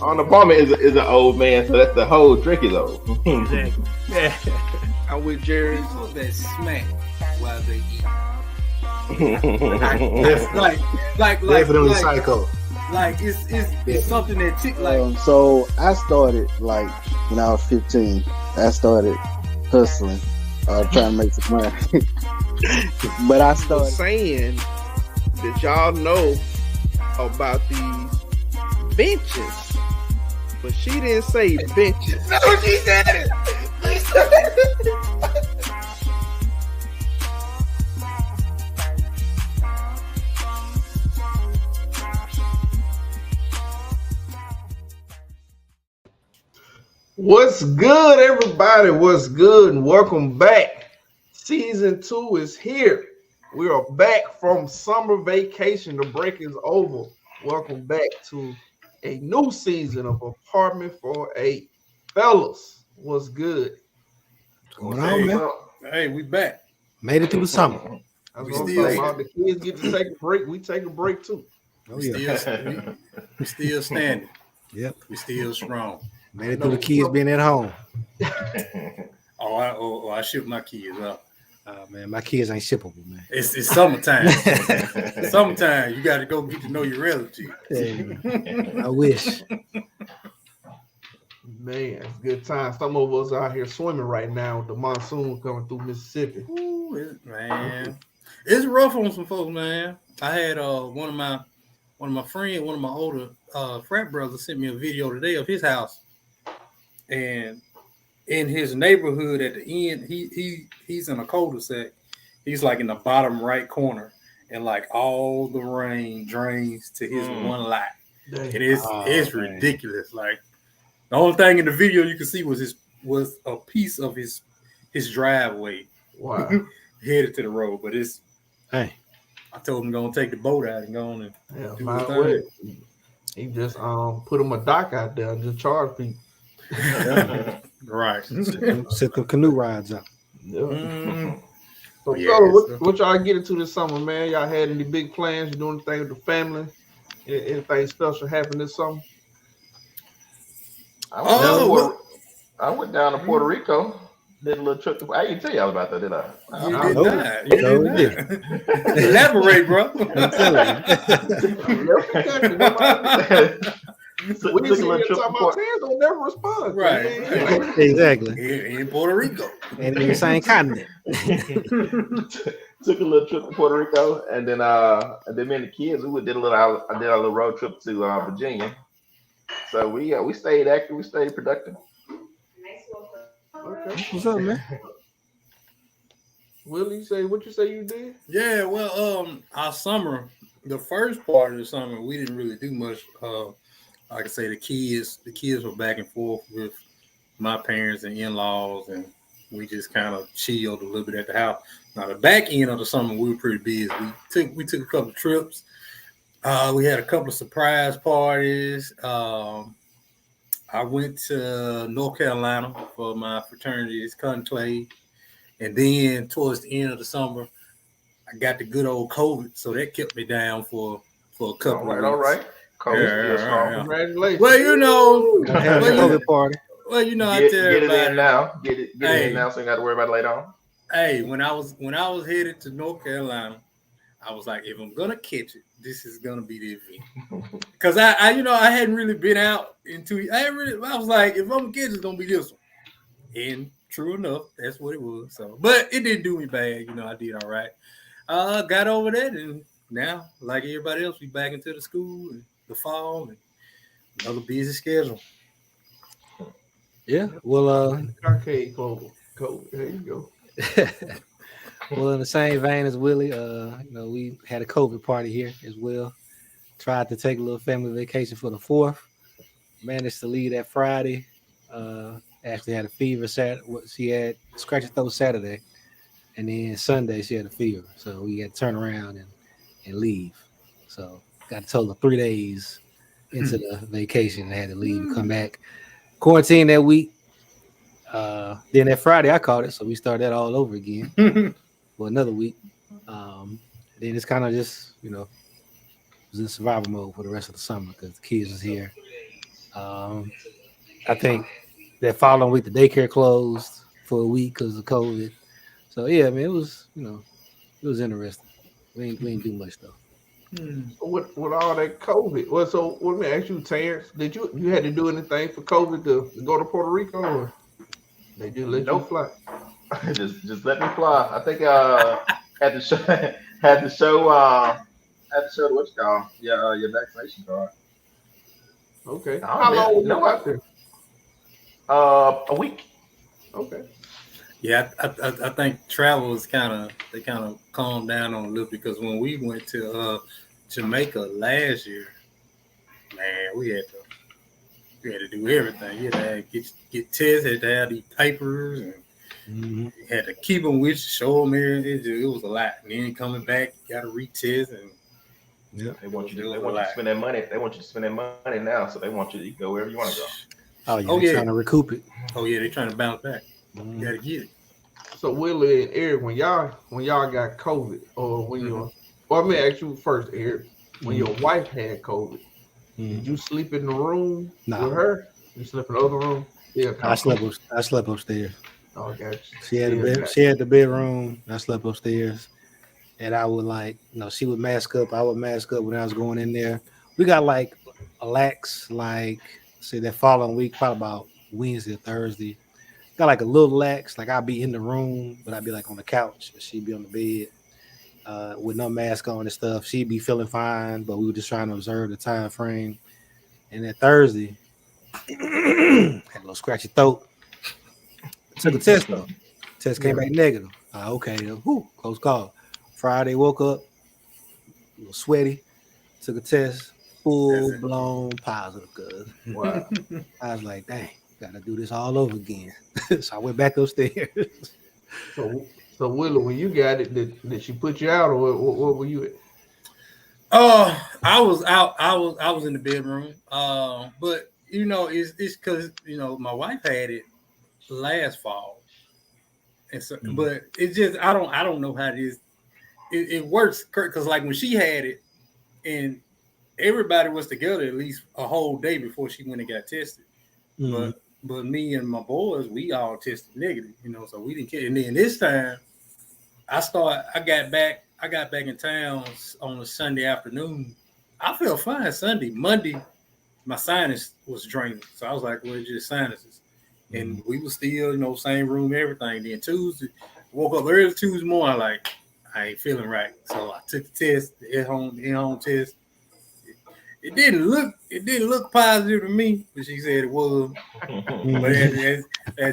Unemployment is an old man, so that's the whole trick is old. Exactly. Yeah. I'm with Jerry. That smack while they eat. Definitely psycho. Like it's something that chick like. So I started like when I was 15. I started hustling, trying to make some money. But I started saying that y'all know about these benches, but she didn't say benches. No, she said it. She said it. What's good, everybody? What's good, and welcome back. Season 2 is here. We are back from summer vacation. The break is over. Welcome back to a new season of Apartment for Eight. Fellas, what's good? What's going on, man? Hey, we back. Made it through the summer. We still, the kids get to take a break. We take a break too. Oh, yeah. We still standing. Yep. We still strong. Made it through the kids being at home. I ship my kids up. Man, my kids ain't shippable, man. It's summertime. Summertime, you got to go get to know your relatives. I wish. Man, it's a good time. Some of us out here swimming right now with the monsoon coming through Mississippi. Ooh, man, it's rough on some folks, man. I had one of my friends, one of my older frat brothers, sent me a video today of his house, and in his neighborhood at the end, he's in a cul-de-sac. He's like in the bottom right corner, and like all the rain drains to his one lot. Dang. And it's ridiculous. Like the only thing in the video you could see was a piece of his driveway. Wow. Headed to the road, but it's hey. I told him gonna take the boat out and go on and do his thing. He just put him a dock out there and just charge people. Right. Set the canoe rides up. Yeah. So, fellas, what y'all get into this summer, man? Y'all had any big plans? You doing anything with the family? Anything special happen this summer? I went down to Puerto Rico. Did a little trip. I didn't tell y'all about that, did I? You did not. Elaborate, bro. I'm telling you. We didn't see you talking about Tans don't never respond. Right. Exactly. In Puerto Rico. And in the same continent. Took a little trip to Puerto Rico, and then me and the kids, I did a little road trip to Virginia. So we stayed active, we stayed productive. Okay. What's up, man? Willie, what you say you did? Yeah, well, our summer, the first part of the summer, we didn't really do much. Like I say, the kids were back and forth with my parents and in-laws, and we just kind of chilled a little bit at the house. Now, the back end of the summer, we were pretty busy. We took a couple of trips. We had a couple of surprise parties. I went to North Carolina for my fraternity's conclave, and then towards the end of the summer, I got the good old COVID, so that kept me down for a couple of weeks. All right. Yeah. Congratulations. Well, you know, COVID party. Well, you know, get it in now. Get it in now, so you got to worry about it later on. Hey, when I was headed to North Carolina, I was like, if I'm gonna catch it, this is gonna be the event. Because I hadn't really been out in 2 years. I was like, if I'm gonna catch it, it's gonna be this one. And true enough, that's what it was. So, but it didn't do me bad. You know, I did all right. Got over that, and now, like everybody else, we back into the school and the fall and another busy schedule. Yeah, well, arcade COVID. There you go. Well, in the same vein as Willie, we had a COVID party here as well. Tried to take a little family vacation for the 4th. Managed to leave that Friday. Actually had a fever Saturday. She had scratchy throat Saturday, and then Sunday she had a fever. So we had to turn around and leave. So got a total of 3 days into the vacation and had to leave and come back. Quarantine that week. Then that Friday I caught it, so we started that all over again for another week. Then it's kind of just, was in survival mode for the rest of the summer because the kids was here. I think that following week the daycare closed for a week because of COVID. So yeah, I mean it was it was interesting. We ain't do much though. With all that COVID. Well, so let me ask you, Terrence, did you had to do anything for COVID to go to Puerto Rico, or they just let you Nope. fly? just let me fly. I think had to show had to show what you call your vaccination card. Okay. Oh, How man. long were You know you what? out there? A week. Okay. Yeah, I think travel is kind of calmed down on a little because when we went to Jamaica last year, man, we had to do everything. You had to get tests, had to have these papers, and you had to keep them with you, show them everything. It was a lot. And then coming back, you got to retest, and They want you. It was They a want you to lot. spend that money. They want you to spend that money now, so they want you to go wherever you want to go. Oh yeah, Oh, they're yeah. trying to recoup it. oh yeah, they're trying to bounce back. Mhm. You got to get it. So Willie and Eric, when y'all got COVID, or when your well, let me ask you first, Eric, when your wife had COVID, did you sleep in the room Nah. with her? You slept in the other room? Yeah. I slept upstairs. Oh, gotcha. She had the Yeah, bed. gotcha. She had the bedroom. I slept upstairs, and I would she would mask up. I would mask up when I was going in there. We got like a lax, say that following week, probably about Wednesday or Thursday. Got like a little lax, like I'd be in the room, but I'd be like on the couch, and she'd be on the bed with no mask on and stuff. She'd be feeling fine, but we were just trying to observe the time frame. And then Thursday, had a little scratchy throat. Took a test though. Test came back negative. Okay, close call. Friday woke up, a little sweaty. Took a test, full blown positive. Cause Wow. I was like, dang, gotta do this all over again. So I went back upstairs. So Willie, when you got it, did she put you out, or what were you at? I was out. I was in the bedroom. But it's because my wife had it last fall, and so but it's just I don't know how it is. It works because like when she had it, and everybody was together at least a whole day before she went and got tested. But me and my boys, we all tested negative, so we didn't care. And then this time, I got back in town on a Sunday afternoon. I felt fine Sunday. Monday, my sinus was draining. So I was like, well, it's just sinuses. And we were still, same room, everything. Then Tuesday, woke up early Tuesday morning, like, I ain't feeling right. So I took the test, the in-home test. It didn't look positive to me, but she said it was. But as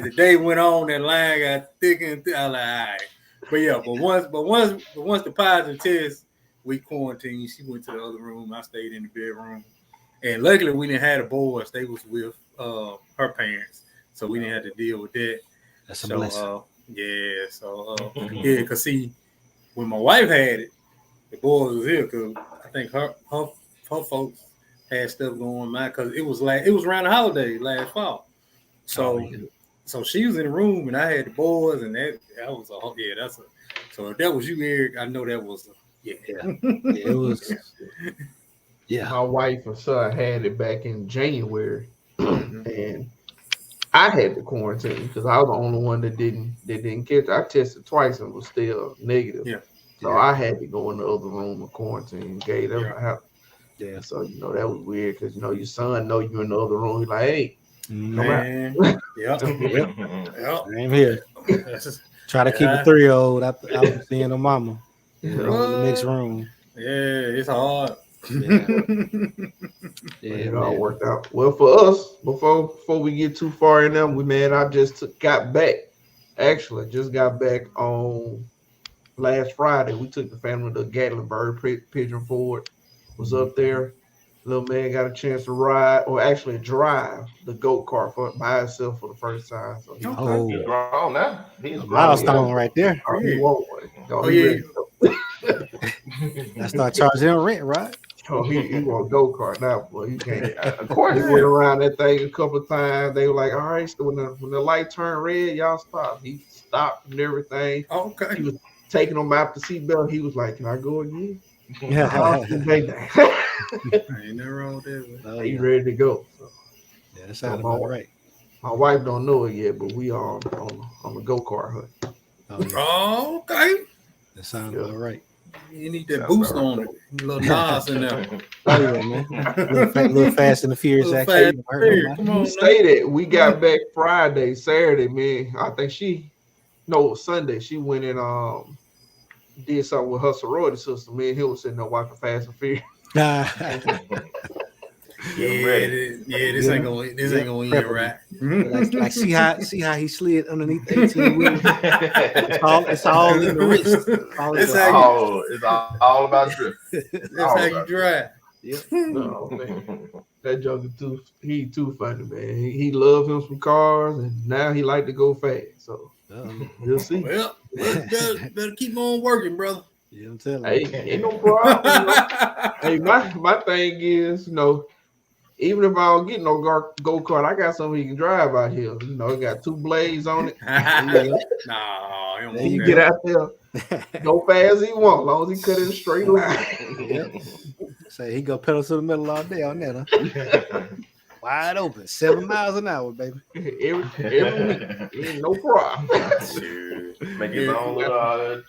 the day went on, that line got thicker and thicker. I was like, all right. But yeah, once the positive test, we quarantined. She went to the other room. I stayed in the bedroom, and luckily we didn't have the boys. They was with her parents, so we didn't have to deal with that. That's a blessing. Because see, when my wife had it, the boys was here because I think her folks had stuff going on because it was around the holiday last fall. So she was in the room and I had the boys and that was so if that was you, Eric, I know that was it was. Yeah, my wife and son had it back in January, and I had to quarantine because I was the only one that didn't catch it. I tested twice and was still negative. Yeah. So I had to go in the other room and quarantine. Gave them out. Yeah. So that was weird because your son know you in the other room. He's like, hey, man. Yeah. I'm here. Try to keep a 3-year-old out seeing her mama in the next room. Yeah, it's hard. It all worked out well for us. Before we get too far in them, I just got back. Actually, just got back on last Friday. We took the family to Gatlinburg, Pigeon Forge. Was up there. Little man got a chance to ride, or actually drive, the goat cart by himself for the first time. So He's grown now. He's a milestone right there. He want one. I start charging him rent, right? Oh, he want a go kart now, boy. He can't. Of course. He went around that thing a couple of times. They were like, "All right, so when the light turned red, y'all stop." He stopped and everything. Okay. He was taking them out the seatbelt. He was like, "Can I go again?" Yeah. Ain't nothing wrong with that. He ready to go. So. Yeah, that sounds my about wife- right. My wife don't know it yet, but we are on the go-kart hunt. Oh, yeah, Oh, okay. that sounds Yeah. about right. You need that Sounds boost about on it. A little Nas in there. Oh yeah, man. Little Fast and the Furious Little action. Fast Ain't gonna hurt Furious, nobody. come You on, say that we got back Friday, Saturday, man. I think Sunday. She went and did something with her sorority sister. Me and he was sitting there watching Fast and Furious. Getting ready. This ain't gonna end right. like see how he slid underneath the 18 wheel. It's all in the wrist. That's how It's all about drift. That's how you drive. No, man. That joker he too funny, man. He love him some cars, and now he like to go fast. So we'll see. Well, better keep on working, brother. Yeah, I'm telling Hey, you. ain't no problem. You know? Hey, my thing is, even if I don't get no go-kart, I got something he can drive out here. It got 2 blades on it. No, he don't There He you want can that. get out there, go fast as he want, as long as he cut it in a straight line. Say he go pedal to the middle all day on that, huh? Wide open, 7 miles an hour, baby. every week, ain't no problem. Make his own little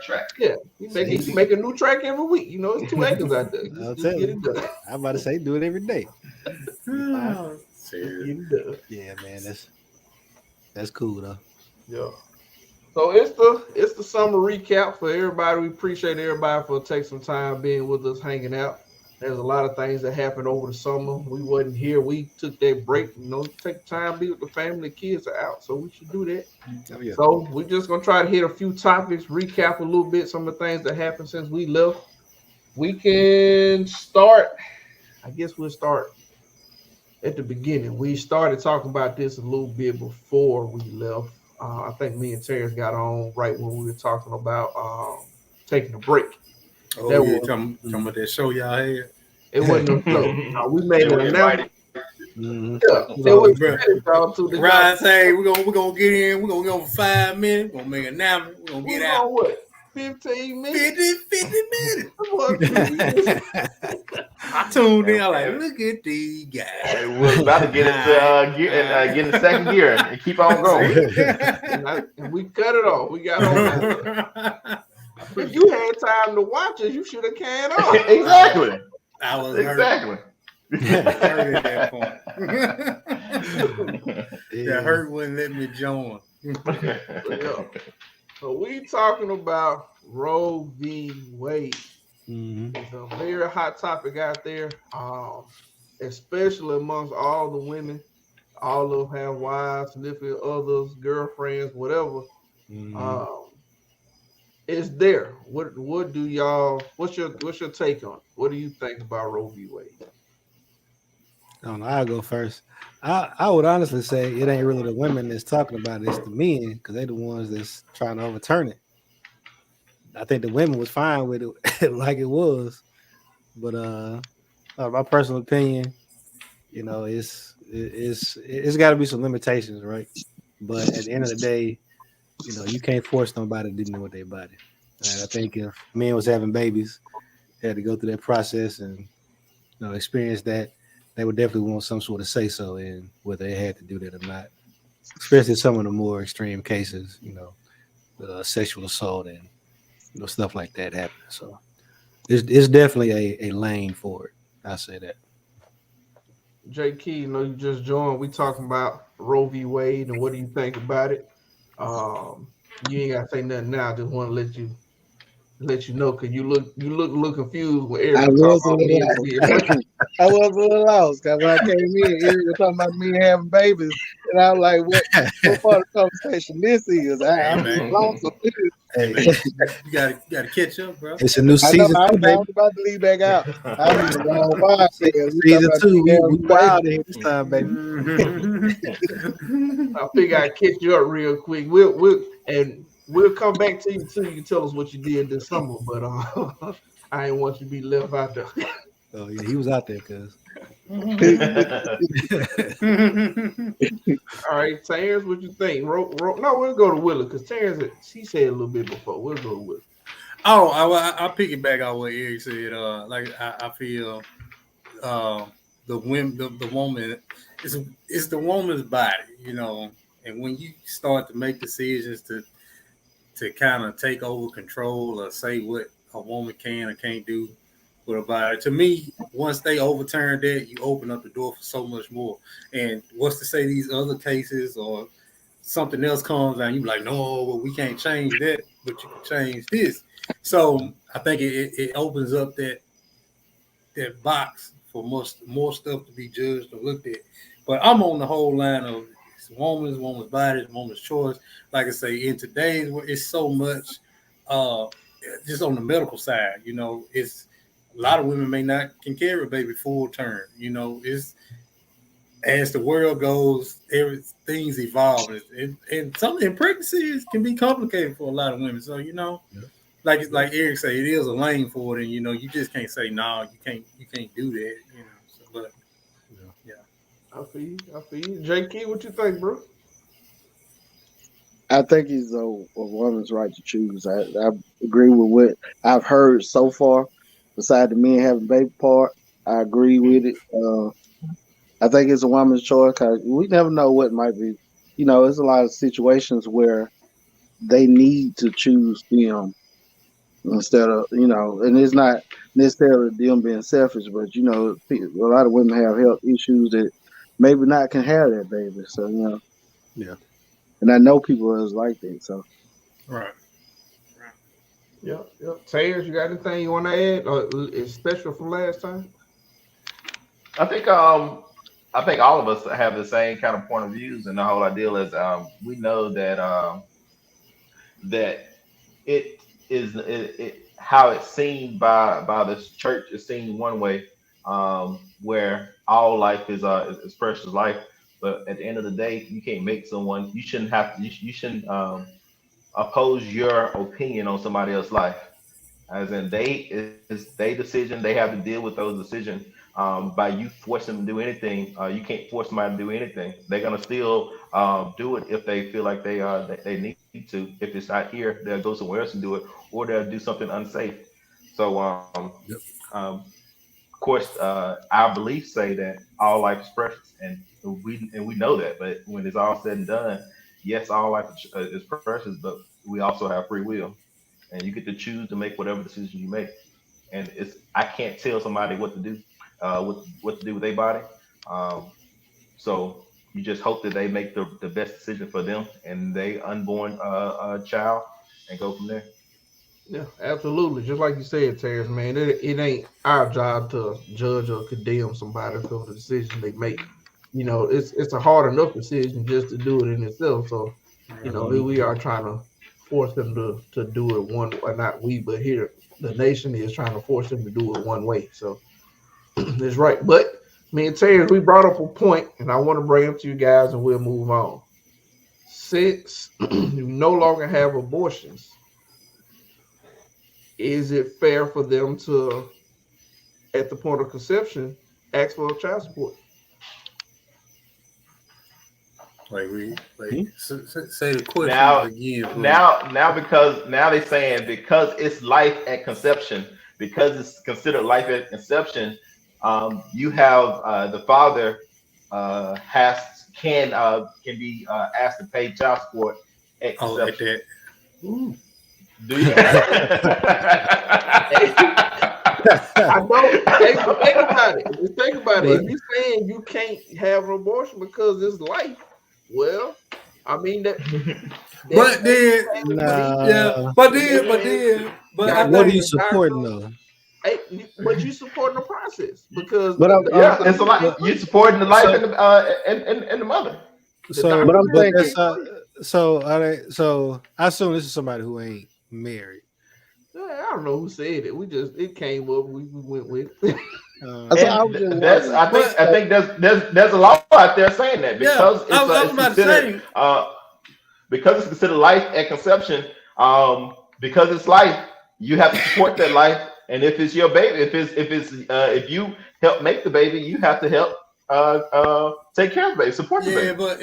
track. Yeah, he make a new track every week. It's 2 acres out there. I'll Just tell get you. it done. I'm about to say do it every day. Oh, Get it done. Yeah, man, that's cool though. Yeah. So it's the summer recap for everybody. We appreciate everybody for taking some time being with us, hanging out. There's a lot of things that happened over the summer. We wasn't here. We took that break. Take time to be with the family. The kids are out, so we should do that. Oh, yeah. So we're just gonna try to hit a few topics, recap a little bit some of the things that happened since we left. We can start. I guess we'll start at the beginning. We started talking about this a little bit before we left. I think me and Terrence got on right when we were talking about taking a break. Oh, That yeah, was- talking about that show y'all had. It wasn't no. We made Yeah, an we announcement. Mhm. Yeah, So, we bruh, invited y'all to the Ryan say we're gonna get in, we're gonna go for 5 minutes, we're gonna make an announcement, we're gonna We get on out. what? 15 minutes. 50 minutes. What? I tuned in, I'm like, look at these guys. Hey, we're about to get into get in second gear and keep on going. and we cut it off. We got on. If you had time to watch it, you should have canned off. Exactly. I was hurt. Exactly. Hurt at that point. That hurt wouldn't let me join. Yeah. So we talking about Roe v. Wade. Mhm. It's a very hot topic out there, especially amongst all the women. All of them have wives, significant others, girlfriends, whatever. Mhm. It's there. What do y'all? What's your take on it? What do you think about Roe v. Wade? I don't know. I'll go first. I would honestly say it ain't really the women that's talking about it, it's the men, because they're the ones that's trying to overturn it. I think the women was fine with it like it was, but my personal opinion, it's got to be some limitations, right? But at the end of the day, you can't force nobody to do with their body. And I think if men was having babies, they had to go through that process and experience that, they would definitely want some sort of say so in whether they had to do that or not. Especially some of the more extreme cases, sexual assault and stuff like that happen. So it's definitely a lane for it. I say that. Jay Key, you just joined. We talking about Roe v. Wade and what do you think about it? You ain't gotta say nothing now. I just want to let you know because you look a little confused when Eric I was a little lost because when I came in, Eric was talking about me having babies, and I was like, "What part of the conversation this is?" I'm lost. Hey, You gotta catch up, bro. it's a new I know season. I Two, baby. was about to leave back out. I was the wrong vibe. Season 2, we wild in here this time, baby. I figure I'd catch you up real quick. We'll come back to you too. You can tell us what you did this summer, but I ain't want you to be left out there. Oh yeah, he was out there, cuz. All right, Terrence, what you think? No, we'll go to Willie because Terrence, she said a little bit before. We'll go to Willie. Oh, I'll piggyback on what Eric said. I feel the woman it's the woman's body, you know, and when you start to make decisions to kind of take over control or say what a woman can or can't do with her body, to me, once they overturn that, you open up the door for so much more. And what's to say these other cases or something else comes and you be like, no, well, we can't change that, but you can change this. So I think it opens up that box for more stuff to be judged or looked at. But I'm on the whole line of it's woman's body, it's woman's choice. Like I say, in today's world, it's so much just on the medical side, you know, it's a lot of women can carry a baby full term. You know, it's as the world goes, everything's evolving, and some in pregnancies can be complicated for a lot of women. So you know, like Eric said, it is a lane for it, and you know, you just can't say no, you can't do that. You know, so, but yeah. I feel you. JK, what you think, bro? I think it's a woman's right to choose. I agree with what I've heard so far. Besides the men having baby part, I agree with it. I think it's a woman's choice because we never know what might be. You know, there's a lot of situations where they need to choose them instead of, you know, and it's not necessarily them being selfish, but, you know, a lot of women have health issues that maybe not can have that baby. So, you know. Yeah. And I know people is like that, so. Right. Yep. Taylor, you got anything you want to add, or is special from last time? I think all of us have the same kind of point of views, and the whole idea is we know that that it is how it's seen by the church is seen one way, where all life is precious life, but at the end of the day, you can't make someone. You shouldn't oppose your opinion on somebody else's life. As in, it's their decision. They have to deal with those decisions. By you forcing them to do anything, you can't force somebody to do anything. They're gonna still do it if they feel like they need to. If it's not here, they'll go somewhere else and do it, or they'll do something unsafe. So, of course, our beliefs say that all life is precious, and we know that. But when it's all said and done, yes, all life is precious, but we also have free will, and you get to choose to make whatever decision you make. And I can't tell somebody what to do. What to do with their body. So you just hope that they make the best decision for them and they unborn child and go from there. Yeah, absolutely. Just like you said, Terrence, man, it ain't our job to judge or condemn somebody for the decision they make. You know, it's a hard enough decision just to do it in itself. So, you know, we are trying to force them to do it one, or not we, but here the nation is trying to force them to do it one way. So that's right. But me and Terrence, we brought up a point, and I want to bring it up to you guys, and we'll move on. Since you no longer have abortions, is it fair for them to, at the point of conception, ask for child support? Say the question Now, again. now because now they're saying because it's life at conception, because it's considered life at conception, you have the father can be asked to pay child support at conception. Do you? I don't think about it. Just think about it. If you're saying you can't have an abortion because it's life, well, I mean that. What are you supporting though? But you supporting the process because it's a lot. You supporting the life and the mother. So I assume this is somebody who ain't married. I don't know who said it. It came up. We went with. I think there's a law out there saying that because because it's considered life at conception. Because it's life, you have to support that life. And if it's your baby, if you help make the baby, you have to help take care of the baby, support the baby. Yeah, but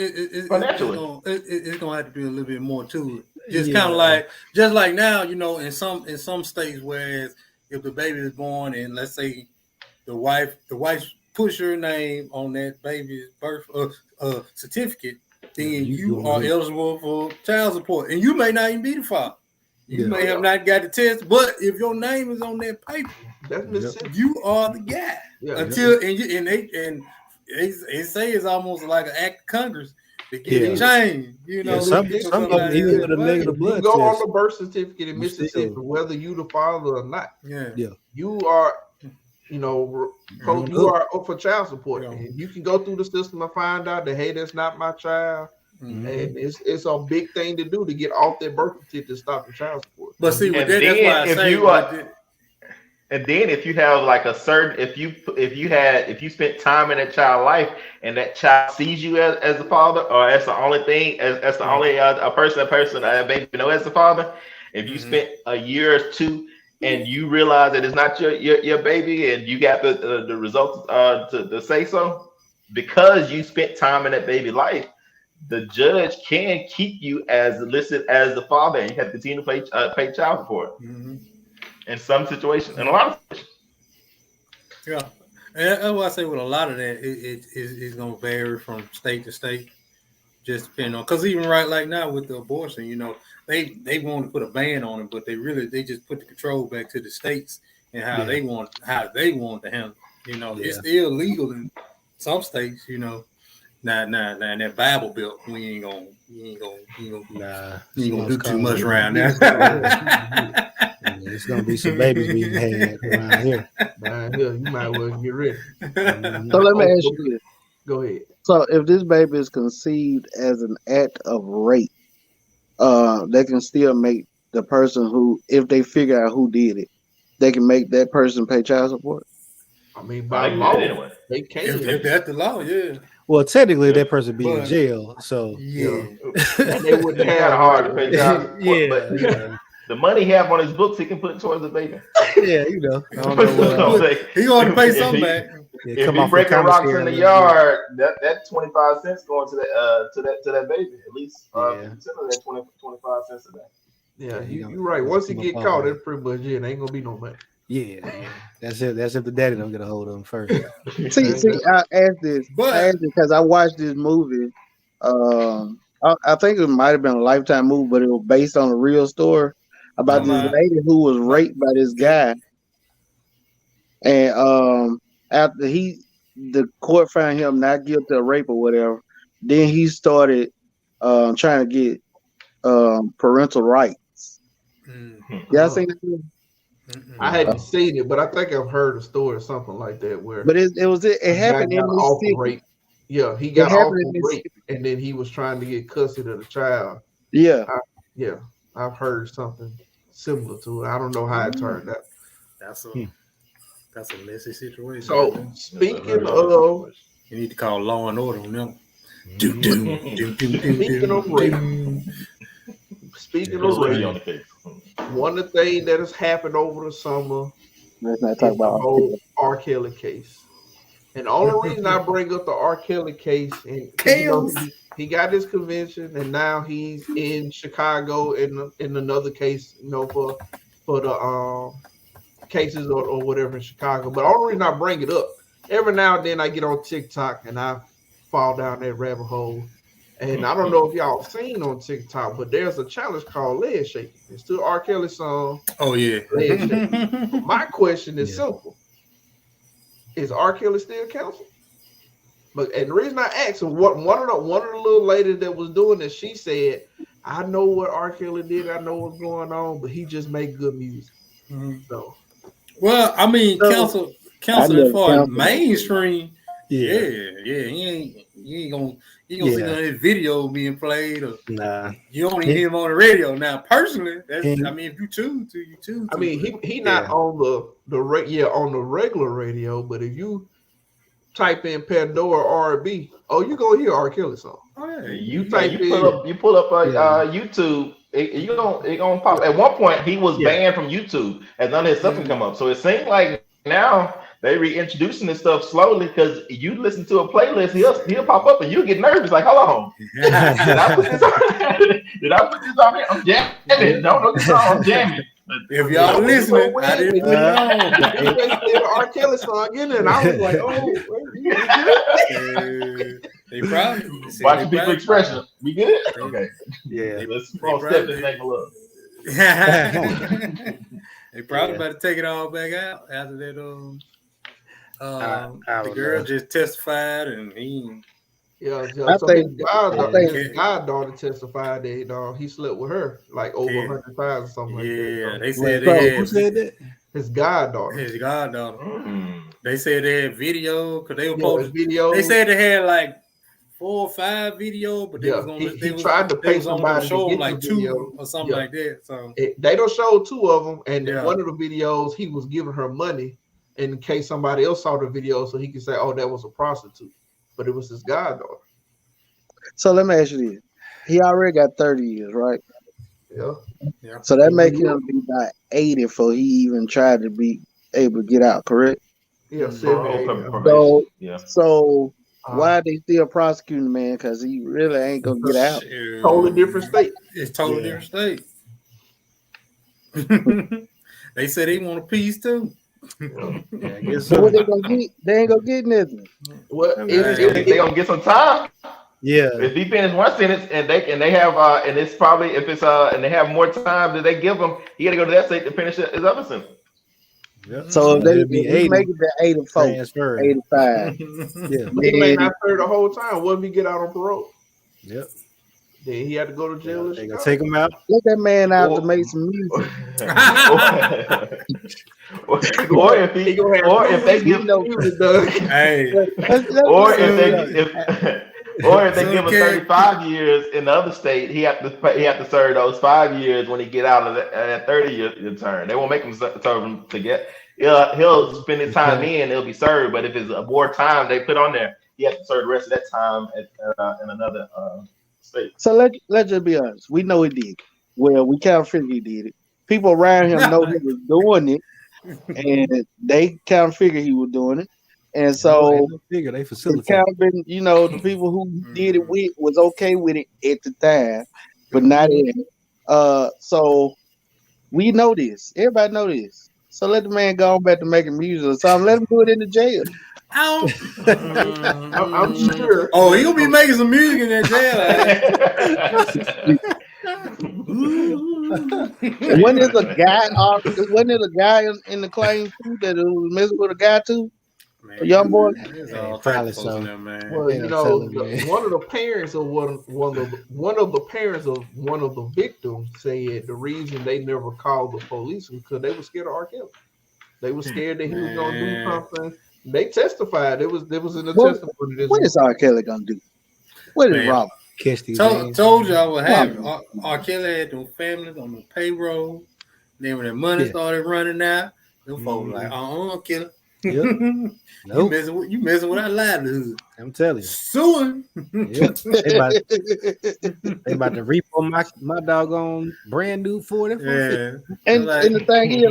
financially, it's gonna have to be a little bit more to it. Just kind of like, just like now, you know, in some states, whereas if the baby is born and let's say the wife's puts your name on that baby's birth certificate, then You you doing are it. eligible for child support, and you may not even be the father. You Yeah. may have not got the test, but if your name is on that paper, That's Mississippi. you are the guy. Yeah. Until they say it's almost like an act of Congress to get it Yeah. changed. You know, Yeah, some get of them somebody even else with a back. negative If you blood go on test. the birth certificate in You Mississippi, still- whether you the father or not, Yeah. you are, you are up for child support. Yeah. And you can go through the system and find out that, hey, that's not my child. Mhm. And it's a big thing to do to get off that birth certificate to stop the child support. But see, with And that, that's then why I if say you are- And then if you have like a certain, if you spent time in that child's life and that child sees you as the father, or as the only thing, as the only a person baby know as the father, if you spent a year or two and you realize that it's not your baby and you got the results to say so, because you spent time in that baby life, the judge can keep you as listed as the father, and you have to continue to pay child support. In some situations, in a lot of situations. Yeah, and that's why I say with a lot of that, it's going to vary from state to state, just depending on. Because even right like now with the abortion, they want to put a ban on it, but they just put the control back to the states and how they want to handle it. It's still legal in some states. Now in that Bible Belt, you ain't gonna do too much around there. It's gonna be some babies being had around here. You might well get ready. So let me ask you this. Go ahead. So if this baby is conceived as an act of rape, they can still make the person who, if they figure out who did it, they can make that person pay child support. I mean, by I law, anyway. they can. If that's the law, yeah. Well, technically, that person be in jail, so Yeah. And they wouldn't It's kind have of hard to pay child support, but yeah, the money he have on his books, he can put towards the baby. yeah, I don't know what. He going to pay something back. Yeah, If come he off the breaking rocks commissary in the a little yard, that 25 cents going to that baby. At least Yeah. 50% of that 25 cents a day. Yeah, Yeah, you're right. Once he come get up caught, on it. that's pretty much it. Ain't gonna be no money. bit. Yeah. That's it. That's if the daddy don't get a hold of him first. See, I asked this But because I watched this movie. I think it might have been a Lifetime movie, but it was based on a real story about this lady who was raped by this guy, and after the court found him not guilty of rape or whatever, then he started trying to get parental rights. Y'all seen that? I hadn't seen it, but I think I've heard a story or something like that where But it happened in Mississippi. rape. Yeah, he got off happened of in rape, and then he was trying to get custody of the child. Yeah. I've heard something similar to it. I don't know how it turned out. that's a messy situation. So speaking of you need to call Law and Order on them. Speaking of rape, one of the things that has happened over the summer Let's not is talk the about whole R. Kelly case. And the only reason I bring up the R. Kelly case, and he got his convention, and now he's in Chicago in another case, for the cases or whatever in Chicago. But the only reason I bring it up, every now and then I get on TikTok and I fall down that rabbit hole. And I don't know if y'all seen on TikTok, but there's a challenge called Leg Shaking. It's still R. Kelly's song. Oh yeah. Leg Shaking. My question is simple: is R. Kelly still counseled? And the reason I asked him, one of the little ladies that was doing this, she said, "I know what R. Kelly did. I know what's going on, but he just made good music." So, well, I mean, counsel as far as mainstream. Yeah. You ain't gonna see none of his video being played, or Nah. you only hear him on the radio. Now, personally, if you choose to, you choose to. I mean, he not on the regular radio, but if you type in Pandora R&B, you gonna hear R. Kelly song. Oh, yeah. You pull up YouTube. It gonna pop. At one point, he was banned from YouTube, as none of his stuff can come up. So it seems like now they reintroducing this stuff slowly, because you listen to a playlist, he'll pop up and you get nervous, like, hold on, did I put this on? Did I put this on there? I'm jamming. No, I'm jamming. If y'all listening, I didn't put it on. They played the R. Kelly song in it, and I was like, "Oh, They probably Watch the people expression. We good? Okay. Yeah. Let's They step probably- this thing a little. They probably Yeah. about to take it all back out after that. I The don't girl know. just testified, and he. yeah." I So think- his goddaughter testified that he slept with her like over Yeah. 100 times or something like Yeah, that. they So said Who they had said that? his goddaughter. his goddaughter. Mm. They said they had video because they were Yeah, his supposed. video. They said they had like 4 or 5 video, but they Yeah, was gonna. he tried to pay somebody to show get them like the 2 video. or something Yeah. like that. So They don't show 2 of them, and Yeah. one of the videos he was giving her money in case somebody else saw the video, so he could say, "Oh, that was a prostitute," but it was his goddaughter. So let me ask you this: he already got 30 years, right? Yeah, So that make him be about 80 before he even tried to be able to get out, correct? yeah, Parole 78. probation. Yeah. So why are they still prosecuting the man? Because he really ain't gonna get out. shoot, Totally different state. It's totally Yeah. different state. They said they want a piece too. Yeah, I guess So so. what they gonna get? They ain't gonna get nothing. Well, They gonna get some time. Yeah. If he finished one sentence and they have and it's probably if it's and they have more time that they give him, he got to go to that state to finish his other sentence. Yep. So if they It'd be if he 80 make it to 84, transferred. 85, Yeah. he may then not serve the whole time. What if he get out on parole? Yep. Then he had to go to jail. in They gonna Chicago. take him out. let that man out Or- to make some music. or if he, He gonna have or if they give, music done. Hey, or if they, or if they So give him can- 35 years in the other state, he have to serve those 5 years when he get out of that 30-year term. They won't make him serve them to get. He'll spend his time in. He'll be served. But if it's more time they put on there, he has to serve the rest of that time in another state. So let's just be honest. We know he did it. Well, we kind of figure he did it. People around him know he was doing it, and they kind of figure he was doing it. And so figure they it's facilitate. kind of been, the people who did it with was okay with it at the time, but not in. So we know this. Everybody know this. So let the man go on back to making music or something. Let him do it in the jail. I'm sure. Oh, he'll be making some music in that jail. When there's a guy in the claim too that was messing with a guy too? Man, A young boy? there's all Probably types of folks in so. there, man. Well, Yeah, telling me. one of the parents of one of the parents of one of the victims said the reason they never called the police was because they were scared of R. Kelly. They were scared that he was going to do Man. something. They testified. It was in the What- testimony. What is R. Kelly gonna do? What is Man. Robert? Catch these Told names. y'all what happened. R. Kelly had them families on the payroll. Then when the money Yeah. started running out, them folks like, Killer. Yep. You Nope. messing with our livelihood. I'm telling you. Suing. Yep. They about to repo my doggone brand new 40. Yeah. And the thing is,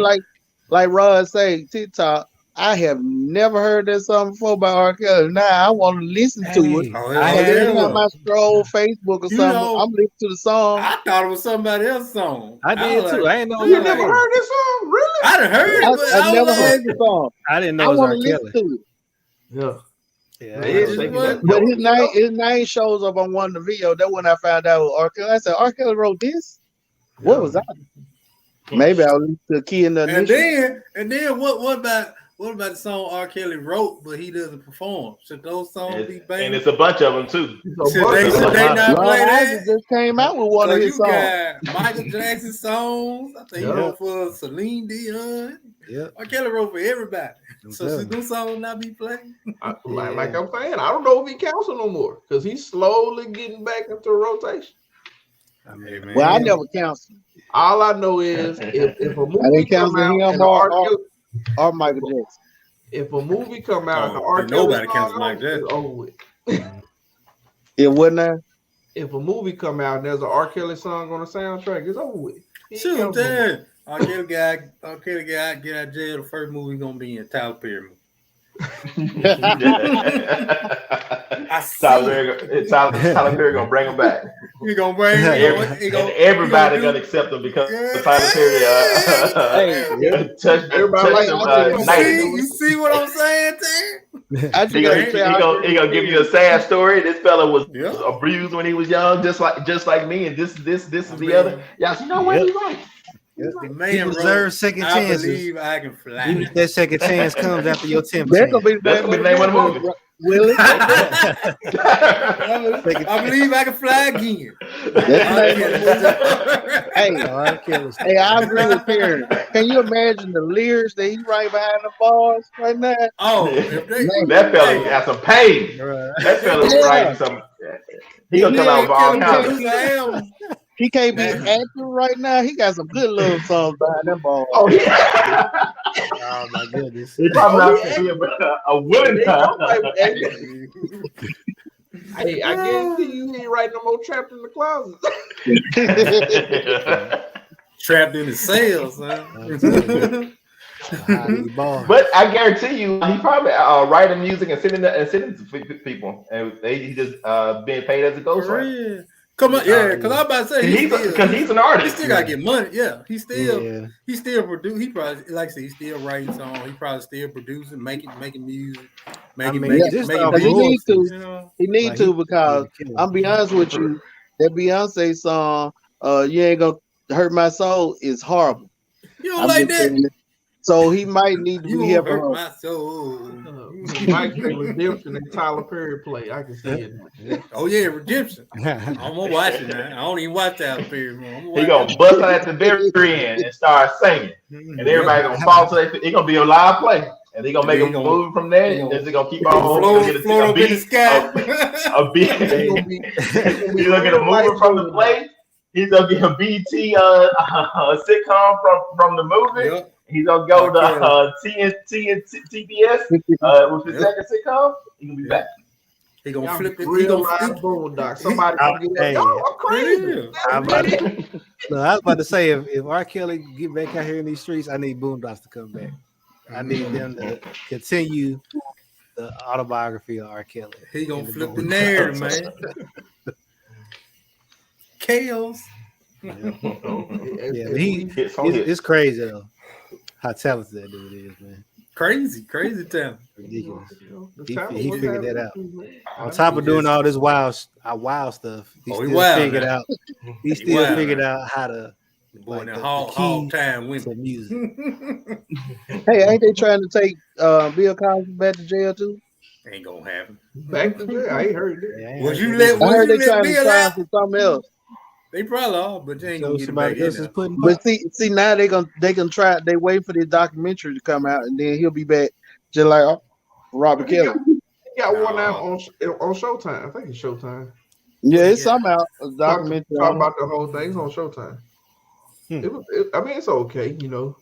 like Rod say, TikTok. I have never heard that song before by R. Kelly. Now I want to listen to it. Hey, Oh, I yeah. Every had time I scroll Facebook or You something, know- I'm listening to the song. I thought it was somebody else's song. I did was too. like, I didn't know. You it was never R. heard this song, really? I done heard it, but I I never was heard like, the song. I didn't I know it was want R. to listen Kelly. to it. Yeah. Yeah, They is just shaking what? that But dope. his name shows up on one of the videos. That's when I found out it was R. Kelly. I said, R. Kelly wrote this? What Yeah. was that? Maybe I was the key in the and then what about the song R. Kelly wrote, but he doesn't perform? Should those songs be And banged? it's a bunch of them too. It's a Should bunch they, of should them. they not Ron play Isley that? just came out with one So of you his songs. got Michael Jackson songs. I think he Yeah. wrote for Celine Dion. Yep. R. Kelly wrote for everybody. I'm So telling should you. those songs not be played? Like I'm saying, I don't know if he counts it no more because he's slowly getting back into rotation. I mean, Hey, man. Well, I never counseled All I know is if a I movie didn't come counsel out him and the or- R. Kelly, or Michael Jackson. if a movie come out and the Oh, R. but Kelly nobody song counts on Mike it, Jackson. it's over with. It wasn't there. If a movie come out and there's an R. Kelly song on the soundtrack, it's over with. He ain't Shoot, I'm counts no more. telling you. R. Kelly got get out of jail. The first movie gonna be in Tyler Perry movie. I see. Tyler Perry gonna bring him back. He gonna bring Everybody gonna accept him because Tyler Perry touched everybody them. You see what I'm saying, Terry? He gonna give you a sad story. This fella was abused when he was young, just like me, and this is the other. Y'all, you know what? He's right. The man He deserves second chances. I believe I can fly. Even if that second chance comes after your 10th That's gonna chance. be the name of the movie. Willie. I believe I can fly again. Hey, I agree with Perry. Can you imagine the lyrics that he write behind the bars right now? Oh, that fella got some pain. That fella's writing some. He gonna come out with all kinds of. He can't be acting right now. He got some good little songs behind them balls. Oh yeah. Oh my goodness. He probably not to be a willing time. Hey, I guarantee you he ain't writing no more Trapped in the Closet. Trapped in the cells, man. But I guarantee you, he probably writing music and sending it to people, and he just being paid as a ghostwriter. Come on, because I'm about to say because he's an artist. He still gotta get money. Yeah, he still produce. He probably, like I said, he's still writing songs. He probably still producing, making music, making he need to. You know? He need to because I'll be honest with you, that Beyonce song, "You Ain't Gonna Hurt My Soul" is horrible. You don't like that? So he might need to be here for hurt my soul. Mike Redemption and Tyler Perry play. I can see it. Oh yeah, Redemption. I'm gonna watch it now. I don't even watch Tyler Perry. He gonna bust out at the very end and start singing, and everybody gonna fall to their feet. It's gonna be a live play, and they gonna make a move from there. And they're gonna keep on float up in the sky. A beat. You look at a movie from the play. He's gonna get a BT sitcom from the movie. Yep. He's gonna go to TNT and TBS with his second sitcom. He's gonna be back. He gonna flip it. He gonna flip Boondock. Somebody gonna get that. Yo, I'm crazy. I was about to say if R. Kelly get back out here in these streets, I need Boondocks to come back. I need them to continue the autobiography of R. Kelly. He gonna flip the narrative, man. Chaos. It's crazy though. How talented that dude is, man. Crazy talent. Ridiculous. He figured that out. On top of doing all this wild stuff, he still figured out. He still figured out how to. Boy, the hog time went to music. Hey, ain't they trying to take Bill Cosby back to jail too? Ain't gonna happen. Back to jail? I ain't heard that. Was you let Bill out for something else? They probably are, but they ain't gonna get back in. But see now they gonna try. They wait for the documentary to come out, and then he'll be back just like Robert Kelly. He got one out on Showtime. I think it's Showtime. Yeah, it's something out. A documentary talk about the whole thing. It's on Showtime. I mean, it's okay. You know,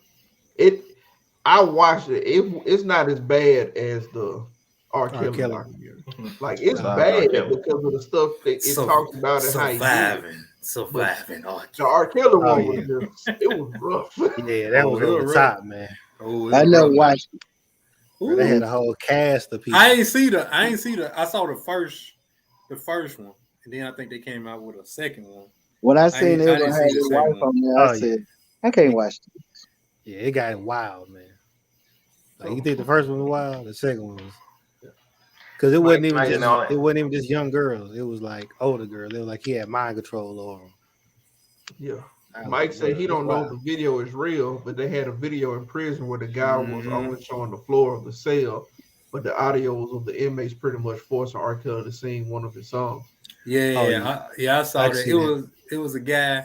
I watched it. It's not as bad as the R. Kelly documentary. Like it's bad because of the stuff that it talks about and how he did. Surviving. The R. Kelly one was just, it was rough. Yeah, that was over the top, man. I never watched it. They had a whole cast of people. I ain't see the. I saw the first one, and then I think they came out with a second one. When I seen it, I had his wife on there. I said, I can't watch this. Yeah, it got wild, man. Like you think the first one was wild, the second one was. Because it wasn't even just young girls. It was like older girls. They were like he had mind control over them. Yeah. Mike said he don't know if the video is real, but they had a video in prison where the guy was only showing the floor of the cell, but the audio was of the inmates pretty much forcing R. Kelly to sing one of his songs. I saw that. It was a guy.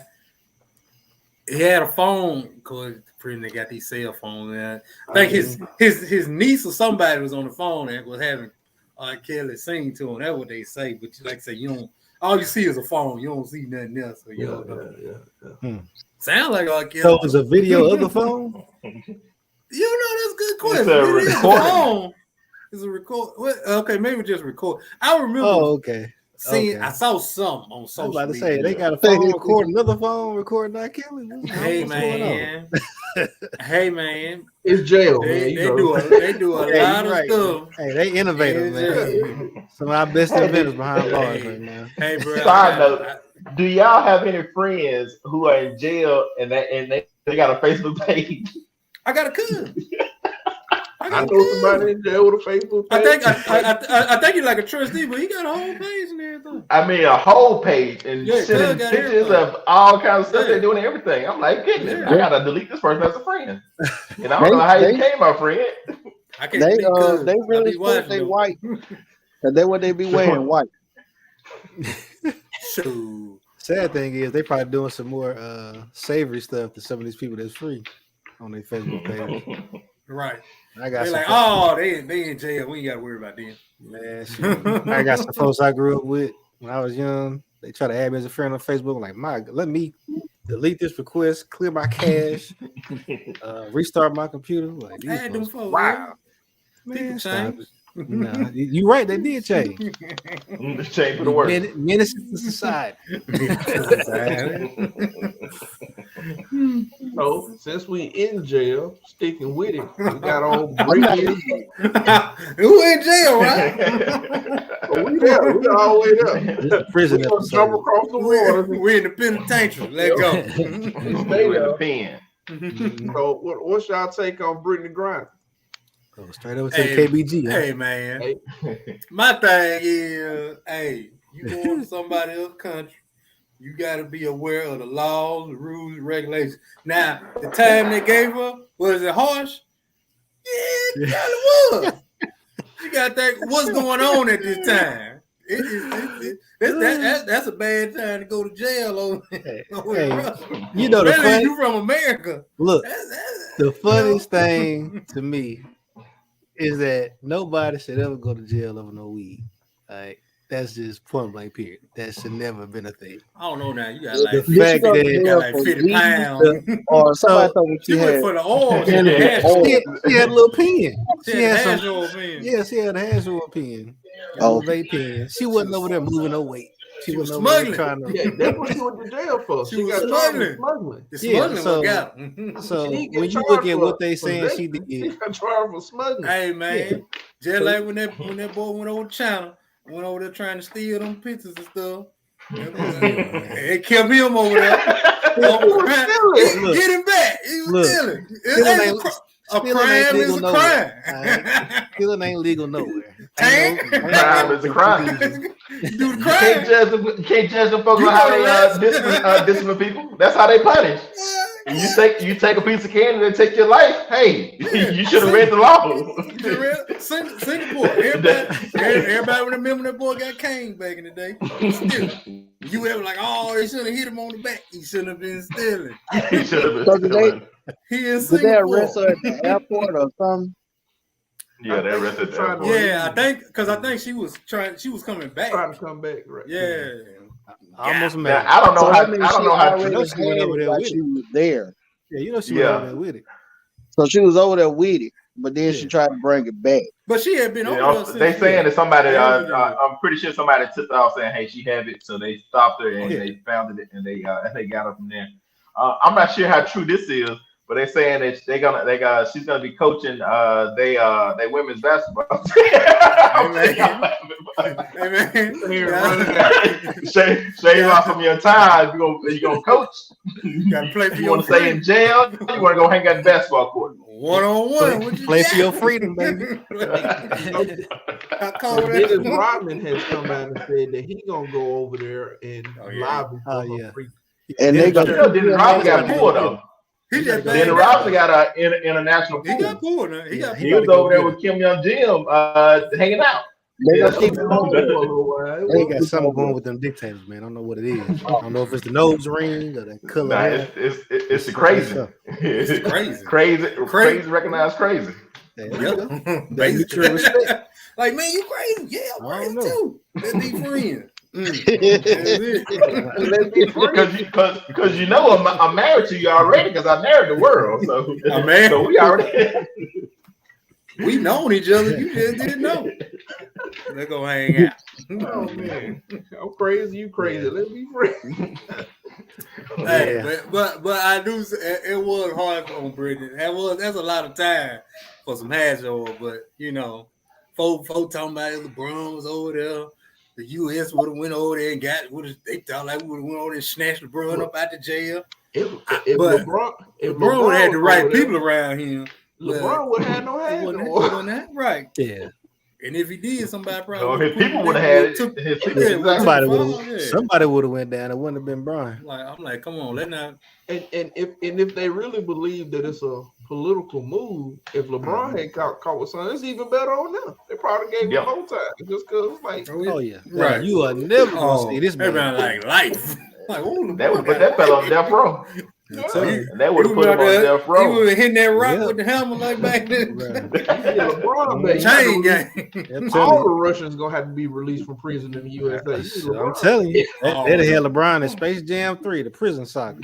He had a phone because prison they got these cell phones. And I think his niece or somebody was on the phone and was having R. Kelly sing to him. That's what they say. But like I say, you don't. All you see is a phone. You don't see nothing else. So Sound like R. Kelly. So it was a video of the phone? That's a good question. It's a record. Okay, maybe just record. I remember. Oh, okay. I saw something on social media. I was about to say they got a phone recording another phone recording R. Kelly. Hey man, Hey man, It's jail, man. they You know. do a Yeah, lot you're of right. stuff. Hey, they innovative, man. Some of our best inventors behind bars right now. Hey, bro. Side note: do y'all have any friends who are in jail and they got a Facebook page? I got a cousin. I know somebody in jail with a Facebook page. I think he's like a trustee, but he got a whole page and everything. I mean, a whole page and Yeah, sending Doug got pictures everything. of all kinds of stuff. Yeah. They're doing everything. I'm like, goodness, Yeah. I gotta delete this person as a friend. And I don't know how you became my friend. I can't They be cousins. they I really be think watching they them. white. And they what they be wearing white. Shoot. Sad thing is, they probably doing some more savory stuff to some of these people that's free on their Facebook page. Right. I got They're some like, oh, they in jail. We ain't got to worry about them. man. Shoot. I got some folks I grew up with when I was young. They try to add me as a friend on Facebook. I'm like, my, let me delete this request, clear my cache, restart my computer. Like, these Add them folks, folks, wow, People man, stop change. it. Nah, you right. They did change. Just change for the worse. Menaces to society. So since we in jail, sticking with it, we got on I'm not Brittany. Who in jail, right? Oh, we there. We all the way there. This is a prison We gonna jump episode. across the water. We in the penitentiary. Let go. Stay You in there. the pen. So what's y'all take on Brittany Griner? Go straight over to Hey, the KBG. Huh? Hey man, Hey. my thing is, hey, you going to somebody else's country, you got to be aware of the laws, the rules, and regulations. Now, the time they gave her, was it harsh? Yeah, it kind of was. You got to think what's going on at this time. That's a bad time to go to jail over Hey, in Russia. you know the Especially if fun, you from America. look. That's The funniest thing to me is that nobody should ever go to jail over no weed. Like that's just point blank period. That should never have been a thing. I don't know now. You got The like, fact go to that you jail got like for 50 weed, pounds. Or somebody So- told me She she went had for the oil. She Yeah, had yeah. hash Oh. oil. she had a little pen. She She had had hash some. oil, man. Yeah, she had a hash oil pen. Oh. A vape pen. She wasn't over there moving no weight. She was wasn't over there smuggling. trying to. Yeah, that's what she went to jail for. She She was got charged with smuggling. smuggling. The Yeah, smuggling so- one got her. So She didn't get when you charged look at for what they saying she possession. She did, got charged for smuggling. Hey man, Yeah. just like when that boy went over to China, went over there trying to steal them pictures and stuff. It kept him over there. was stealing. Look. Get him back. He was Look. stealing. Stealing A ain't- stealing crime ain't is legal a nowhere. crime. stealing ain't legal nowhere. Tank. Crime is a crime. Do the You can't crime. judge them folks You on how know they that. discipline people. That's how they punish. And you take a piece of candy and take your life. Hey, you should have read the law. Singapore. Everybody remember that boy got caned back in the day. Still, you ever like, oh, he should have hit him on the back. He shouldn't have been stealing. You should have So been did they- stealing. He in Did they Singapore. arrest her at the airport or something? Yeah, they arrested Trying to- that. Yeah, I think she was coming back. Trying to come back, right? Yeah. Almost Now, mad. I don't know So how. that means I don't she know how. already know she went had over it there while with she it. was there. Yeah, you know she Yeah. went over there with it. So she was over there with it, but then she Yeah. tried to bring it back. But she had been You over know, there since. they saying that somebody. Yeah. I'm pretty sure somebody took off saying, "Hey, she have it," so they stopped her and Yeah. they found it and they got her from there. I'm not sure how true this is, but they're saying that she's gonna be coaching they women's basketball. Hey man. Here, Shave off some of your time. You gonna coach? You gotta play for You your want to stay in freedom. jail? You want to go hang out the basketball court? 1-on-1. What you Play for got? your freedom, baby. I call Dennis that. Rodman has come out and said that he gonna go over there and Oh, yeah. lobby for Oh, her yeah. free. And Yeah, they You go. know, Dennis Rodman got pulled though. He just Dennis Dennis Rodman got an international He got pool. pulled. Huh? He got He He pulled. was over there with Kim Young Jim, hanging out. They Yeah. gonna keep him over For a there. little while. They got something going with them dictators, man. I don't know what it is. I don't know if it's the nose ring or the color. Nah, hair. it's the crazy. It's crazy. Crazy, recognized crazy. Yeah, there you go. Yep. That mutual respect. Like, man, you crazy. Yeah, I'm I crazy don't know. too. Let's be friends. That's it. Because you know I'm married to you already because I married the world. So, I'm married. so we already. We known each other. You just didn't know. Let's go hang out. Oh man, I'm crazy. You crazy? Let's be friends. Hey, Yeah. but I do. It was hard on Brittany. That's a lot of time for some hash oil. But you know, folk talking about it, LeBron was over there. The U.S. would have went over there and they thought like we would have went over there and snatched LeBron up out the jail. If But if LeBron would have had the was right over there, people around him. LeBron would have had no It hands. wasn't that right. Yeah. And if he did, somebody No, probably his people would have had it. took- His people, yeah, exactly. Somebody would have went down. It wouldn't have been Brian. I'm like, come on, let not. And if they really believe that it's a political move, if LeBron had caught with something, it's even better on them. They probably gave him more time just because like Oh yeah. Right. You are never gonna see this man. Everybody like life. Like, oh, That would put that fella on death row. So, And that would have put him on death He row. would have hit that rock Yeah. with the hammer like back then. yeah, LeBron, man, Chain gang. I'm all telling the Russians gonna have to be released from prison in the USA. you. I'm telling you. Oh. They'd have had LeBron in Space Jam 3, the prison saga.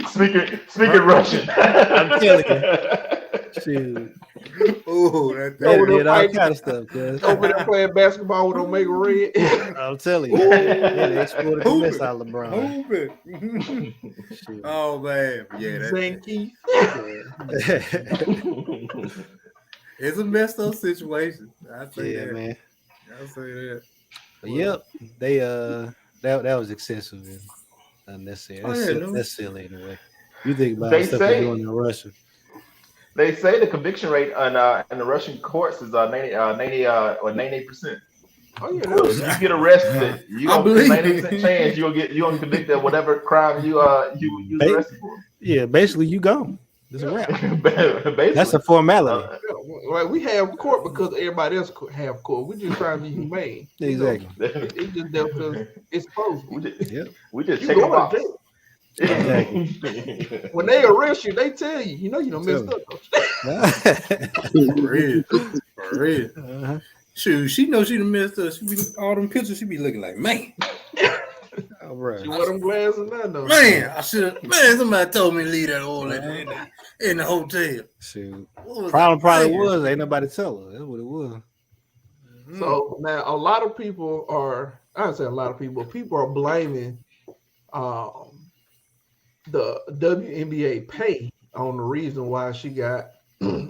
Speaking Russian. I'm telling Shoot. Oh, They did all kind of stuff, cuz. over there playing basketball with Omega Red. I'm telling you. They exported the mess out of LeBron. Shoot. Oh man, yeah, Zanky. it's a messed up situation. I say Yeah, that. man. I say that. But yep, they that was excessive and unnecessary. Oh, That's, yeah, silly, no. that's silly anyway. You think about They stuff say- they're doing in Russia. They say the conviction rate in the Russian courts is 98%. Oh yeah, So if you get arrested, you I gonna believe get it. 90% chance you're gonna convicted of whatever crime you was Hey. arrested for. Yeah, basically you gone. It's a wrap. Basically. That's a formality. like we have court because everybody else have court. We just trying to be humane. You know, Exactly. It's just there because it's supposed to. we just, Yep. we just You check a going box. to jail. Exactly. When they arrest you, they tell you, you know, you done messed up. For real. For real. Uh-huh. Shoot, she knows she done messed up. She be all them pictures, she be looking like, man, All right. You wear them glasses now, though. man, I should have, man, somebody told me to leave that oil in the hotel. Shoot. What was Problem that? probably Man. was ain't nobody tell her. That's what it was. So now a lot of people are, I would say a lot of people, people are blaming the WNBA pay on the reason why she got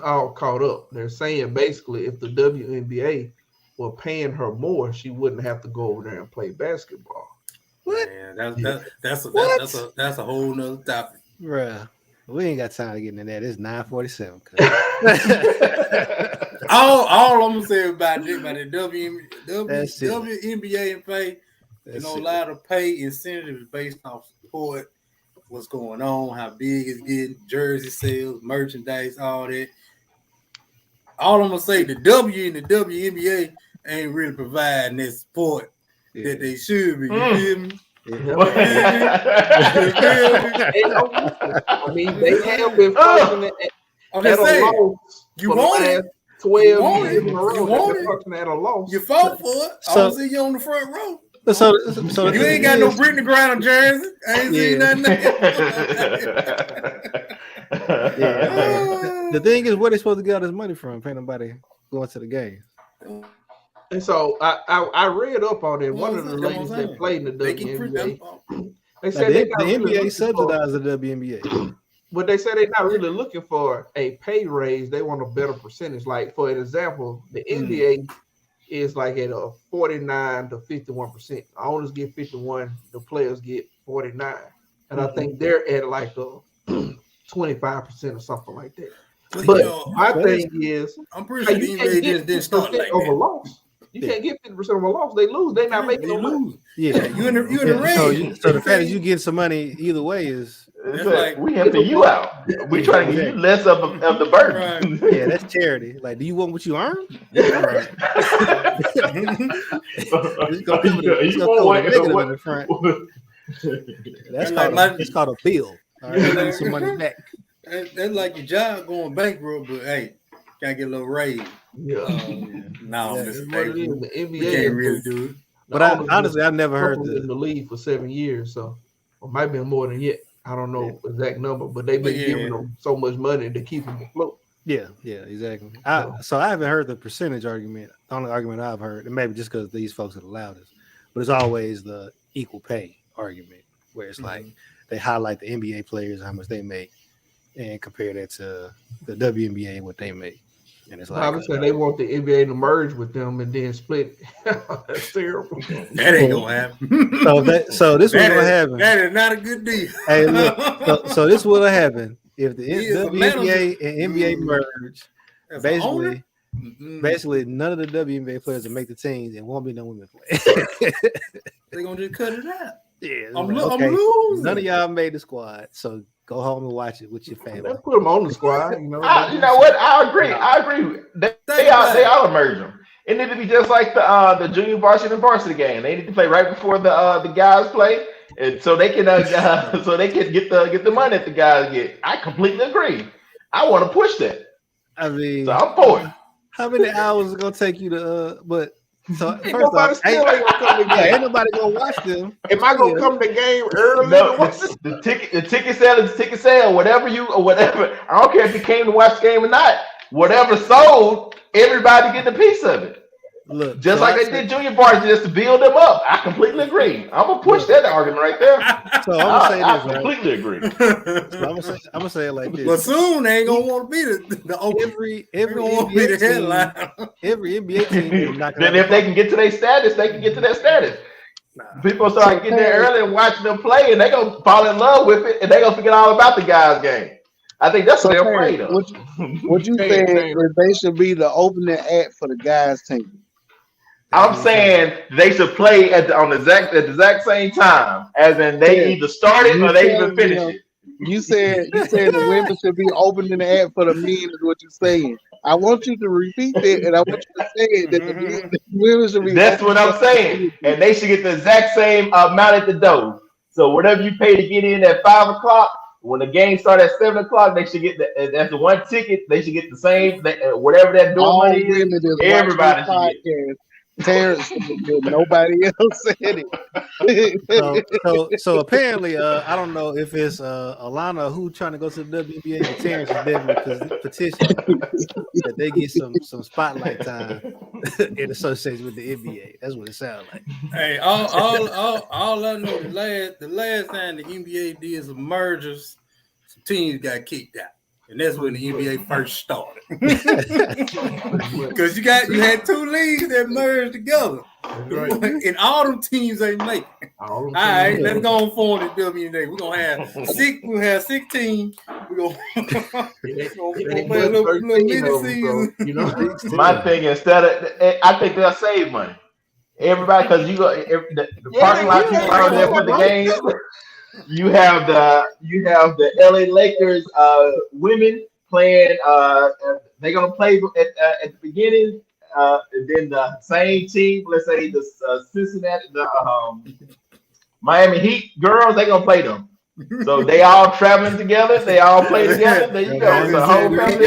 all caught up. They're saying basically if the WNBA were paying her more, she wouldn't have to go over there and play basketball. What? Man, that's What? a whole nother topic. Bruh. We ain't got time to get into that. It's 9:47. All I'm gonna say about the That's it. WNBA and pay, That's a it. lot of pay incentives based off support, what's going on, how big it's getting, jersey sales, merchandise, all that. All I'm gonna say, the W and the WNBA ain't really providing that support that they should be. You feel me? I mean, they have been functioning I'm at just a saying, loss you for the want it. last 12 want years it. in a row. You They've want been it. functioning at a loss. You fought for it. I So- don't see you on the front row. So You ain't got no Brittany Griner jersey. I ain't seen Yeah. nothing. The thing is, where they supposed to get all this money from? Pay nobody going to the game. And so I read up on it. One of the That's what I'm ladies saying. that played in the They can print WNBA, them. they Like said the, they the not really NBA looking for, subsidizes the WNBA. but they said they're not really looking for a pay raise. They want a better percentage. Like for example, the NBA is like at a 49 to 51%. Owners get 51, the players get 49, and I think they're at like a 25% or something like that. But my thing is, I'm pretty sure the you can't NBA get didn't start 50% like of a that. loss. You can't get 50% of a loss. They lose. They're not making They no money. lose. Yeah. You in the So, ring. so the fact that you get some money either way is That's like- we helping you out. We trying to give you less of the burden. yeah, that's charity. Like, do you want what you earn? It's gonna come with a, it's gonna come with a negative in the front. That's Like called a bill. All right, you need some money back. That's like your job going bankrupt, but hey, can I get a little raise? Yeah. No, Yeah, this That's is what it is. painful. The NBA We can't is really do it. But honestly, I've never heard in the league for 7 years, so it might be more than yet. I don't know the exact number, but they've been Yeah. giving them so much money to keep them afloat. Yeah, exactly. So I haven't heard the percentage argument. The only argument I've heard, and maybe just because these folks are the loudest, but it's always the equal pay. argument where it's like they highlight the NBA players how much they make and compare that to the WNBA and what they make. And it's like Obviously, they want the NBA to merge with them and then split. That's terrible. That ain't gonna happen. So this was gonna happen. That is not a good deal. Hey, look. So this will happen if the He is a WNBA and NBA merge. As an owner? Basically, none of the WNBA players will make the teams and won't be no women play. They're gonna just cut it out. Yeah, I'm okay. losing. None of y'all made the squad, so go home and watch it with your family. Let's put them on the squad. You know what? I agree. They all merge them. It need to be just like the junior varsity and varsity game. They need to play right before the guys play, and so they can get the money that the guys get. I completely agree. I want to push that. I mean, so I'm for it. How many hours is it gonna take you to? But so first off, ain't nobody gonna watch them. Am I gonna come to the game early? No, the ticket sale is ticket sale. Whatever. I don't care if you came to watch the game or not. Whatever sold, everybody get a piece of it. Look, just like they did junior varsity just to build them up. I completely agree. I'm gonna push that argument right there. So I'm gonna say this. I completely agree. So I'm gonna say it like this. But soon they ain't gonna want to be the every NBA headline. Every NBA team. Then if they can get to their status, they can get to their status. People start getting there early and watching them play, and they gonna fall in love with it, and they gonna forget all about the guys' game. I think that's what they're afraid of. What you saying is they should be the opening act for the guys' team? I'm saying they should play at the exact same time, as in they either start it or they even finish it. You said the women should be opening the act for the men is what you're saying. I want you to repeat that, and I want you to say that the women should be. That's what I'm saying, and they should get the exact same amount at the door. So whatever you pay to get in at 5 o'clock, when the game starts at 7 o'clock, they should get that's the one ticket. They should get the same. Whatever that door money is, everybody should get. Terrence, nobody else said it. So apparently, I don't know if it's Alana who trying to go to the WNBA, but Terrence is definitely petitioning that they get some spotlight time in association with the NBA. That's what it sounds like. Hey, all I know, the last time the NBA did some mergers, some teams got kicked out. And that's when the NBA first started. Because you had two leagues that merged together. Right. And all them teams ain't making. All right, let's go on forward at WNBA. We're gonna have 16. We're gonna play a little mini season. You know, my thing I think they'll save money. Everybody, because you go the parking lot people out there for the game. You have the LA Lakers women playing. They're gonna play at the beginning, and then the same team. Let's say the Cincinnati, the Miami Heat girls. They're gonna play them. So they all traveling together. They all play together. There you go. It's a whole family.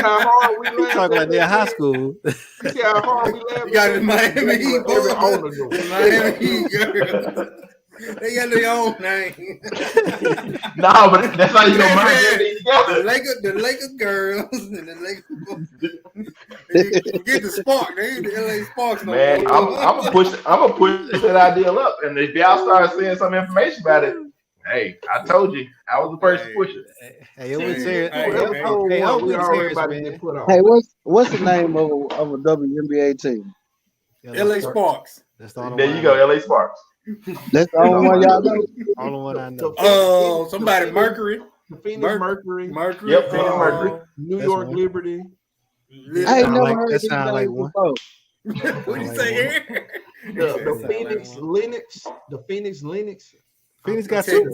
How hard we laugh. Talking like they're high school. See how hard we laugh. You got the Miami Heat. Every owner do. Miami Heat girls. They got their own name. No, but that's how you gonna merge everything together. The Lakers girls and the Lakers. Get the Spark. They ain't the LA Sparks. Man, I'm gonna push that idea up, and if y'all start seeing some information about it, hey, I told you, I was the first to push it. Hey, what's the name of a WNBA team? LA Sparks. There you go, LA Sparks. That's the only one y'all know. Only one I know. Somebody Mercury. The Phoenix Mercury. Yep, Phoenix Mercury. New York Liberty. I ain't never heard that sound like one. What you say here? The Phoenix Lynx. The Phoenix Lynx. Phoenix got two.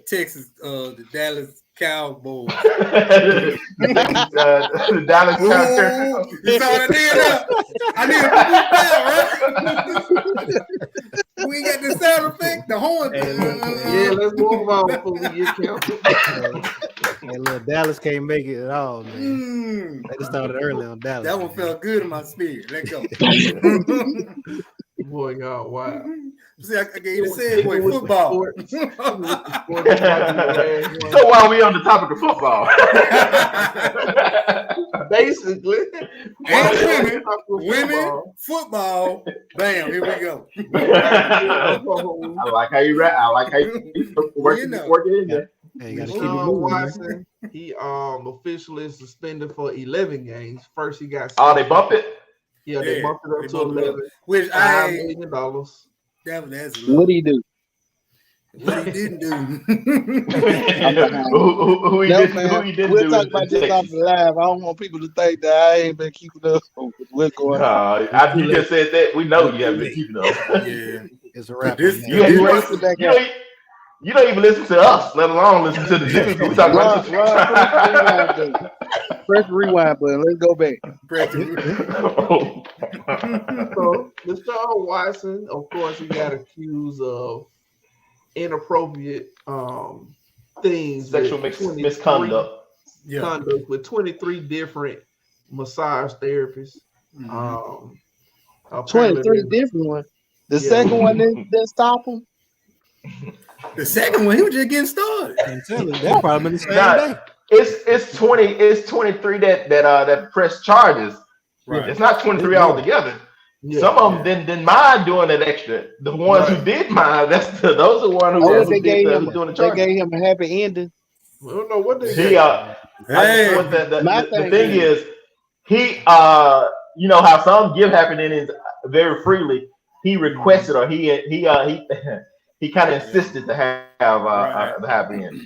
Texas, the Dallas Cowboys. The Dallas Cowboys. You saw what I did there? I need a boot down, right? We got the sound effect, the horn. Yeah, let's move on before we get counted. Hey, look, Dallas can't make it at all, man. They just started early on Dallas. That one felt good in my spirit. Let's go. Boy, y'all, wow. See, I gave you the segue, football. So while we on the topic of football, Basically. And women, football. Bam, here we go. I like how you rap. I like how you work it in there. Hey, you gotta keep it Deshaun moving. Man. Watson, he officially suspended for 11 games. First, he got Oh, they bumped it. yeah, they Yeah, bumped it up they to bumped it up. 11. Which $5 million. that's What do you do? what he didn't do. Who he No, didn't man, who he didn't we'll do talk is about the this off Texans. the live. I don't want people to think that I ain't been keeping up with what's going on. After you just said that, we know you haven't been keeping up. Yeah. It's a wrap. This- on You, that. you, Race it back up. you don't even listen to us, let alone listen to the Jets. We talk about Press the rewind button. Let's go back. So, Deshaun Watson, of course, he got accused of inappropriate things, Sexual with 23 misconduct. Yeah. conduct with 23 different massage therapists. Mhm. Apparently 23 different ones. The Yeah. second one didn't stop him. The second one, he was just getting started. I'm telling you, that probably been the same Nah, day. It's 23 that press charges. Right. It's not 23 altogether. yeah, Some of them didn't mind doing that extra. The ones who did mind, those are the ones Oh, who they gave did him. who doing the They charges. gave him a happy ending. we don't know what they He got. Hey, the thing is, he you know how some give happy endings very freely. He requested or he kind of insisted to have the happy end.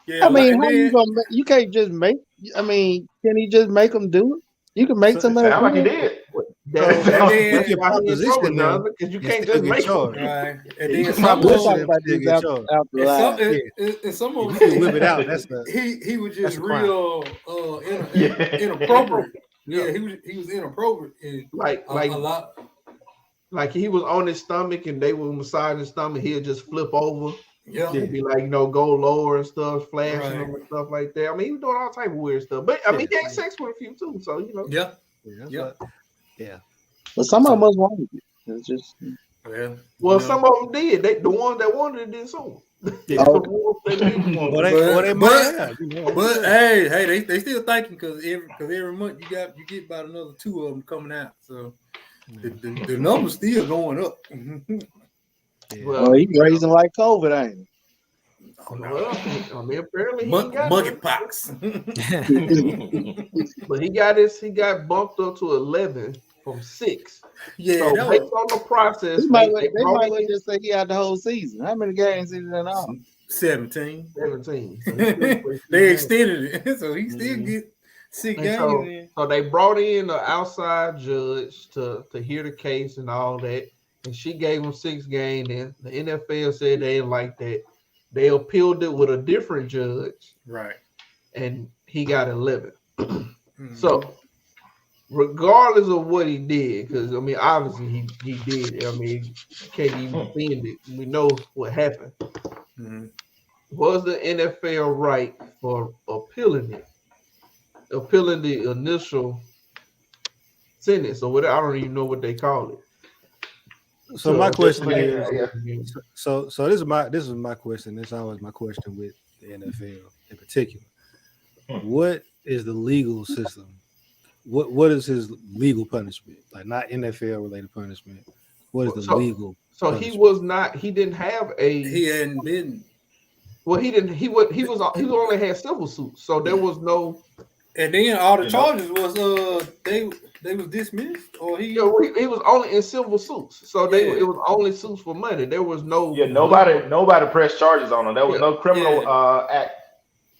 yeah, I mean, and how you then- gonna? You can't just make. I mean, can he just make them do it? You can make somebody. Sound like he do it. did. That's then- why he If in you're proposition trouble, now, Jonathan, because you you can't still just get make them. charged. right. And You then can some We'll of talk them, about Still this get after charged. the and live. some, and some of You them, still whip it out. That's the he was That's just a crime. real Yeah. inappropriate. Yeah, he was inappropriate in Like a lot. like he was on his stomach and they were massaging his stomach, he'd just flip over Yeah. and be like, go lower and stuff, flashing Right. them and stuff like that. I mean, he was doing all type of weird stuff. But I mean, he had sex with a few too, so Yeah. yeah. But some of them was wrong. It's just. Well, Well, you know. some of them did. The ones that wanted it did so. Yeah. Oh, The ones that didn't want Well, it. they might have. You know, But hey, they still thinking because every month you get about another 2 of them coming out. So the number's still going up. yeah. Well, he raising like COVID, ain't Well, I mean, apparently he got Monkeypox. but he got bumped up to 11 from 6. Yeah, So that based was on the process, he? They might they well brought in just say he had the whole season. How many games is it in all? 17. 17. So he still plays They games. extended it, so he still get 6 And games. so- in. So they brought in an outside judge to hear the case and all that, and she gave him 6 games. And the NFL said they didn't like that. They appealed it with a different judge, Right. and he got 11. Mhm. So, regardless of what he did, because I mean, obviously he did. I mean, you can't even defend it. We know what happened. Mhm. Was the NFL right for appealing it? Appealing the initial sentence or whatever. I don't even know what they call it. So my question is, Yeah. so this is my question. It's always my question with the NFL in particular. What is the legal system? What is his legal punishment? Like not NFL related punishment. What is the So- legal? So he was not. He didn't have a. He hadn't been, Well, he didn't. He only had civil suits. So there was no. and then all the You know? charges was they was dismissed or he. He was only in civil suits. So Yeah. it was only suits for money. There was no. Yeah, nobody pressed charges on him. There was no criminal act.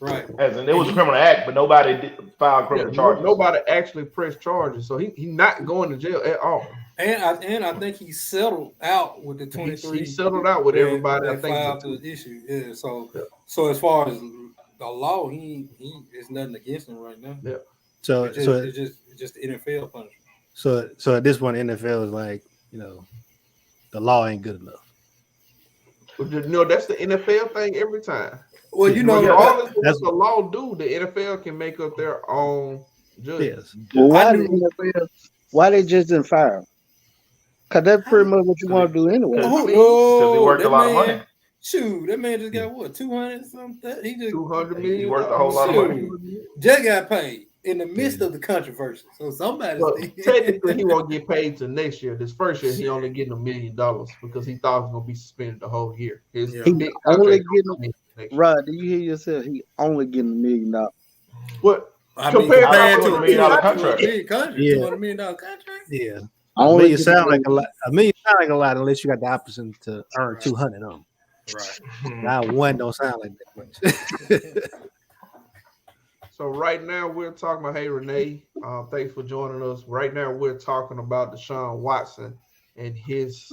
Right. As in, it was a criminal act, but nobody filed Yeah, criminal charges. nobody actually pressed charges. So he not going to jail at all. And I think he settled out with the 23. He settled out with everybody. I that think. filed the issue. Yeah. So as far as the law, he there's nothing against him right now. So It's so just the NFL punishment. so at this point, NFL is like, the law ain't good enough. That's the NFL thing every time. Well, Regardless of what that's- the law do, the NFL can make up their own judges. Yes. Well, I why knew- the NFL? Why they just didn't fire him? Cause that's pretty much what you want to do anyway. Because he worked a lot of money. Shoot, that man just got what 200 something. He just 200 He million. worth a whole lot of money. just got paid. in the midst of the controversy. So somebody Well, technically, he won't get paid till next year. This first year, he only getting $1 million because he thought he was gonna be suspended the whole year. His Yeah. He big only contract getting next year. Rod. Do you hear yourself? He only getting $1 million. What? I mean, Compared compared to to a a $1 million contract, Yeah. $200 million contract. Yeah. Only $1 million getting sound like $1 a lot. $1 million sound like a lot unless you got the option to earn 200 on them. Right. Now one don't sound like that much. So right now we're talking about, hey Renee, thanks for joining us. Right now we're talking about Deshaun Watson and his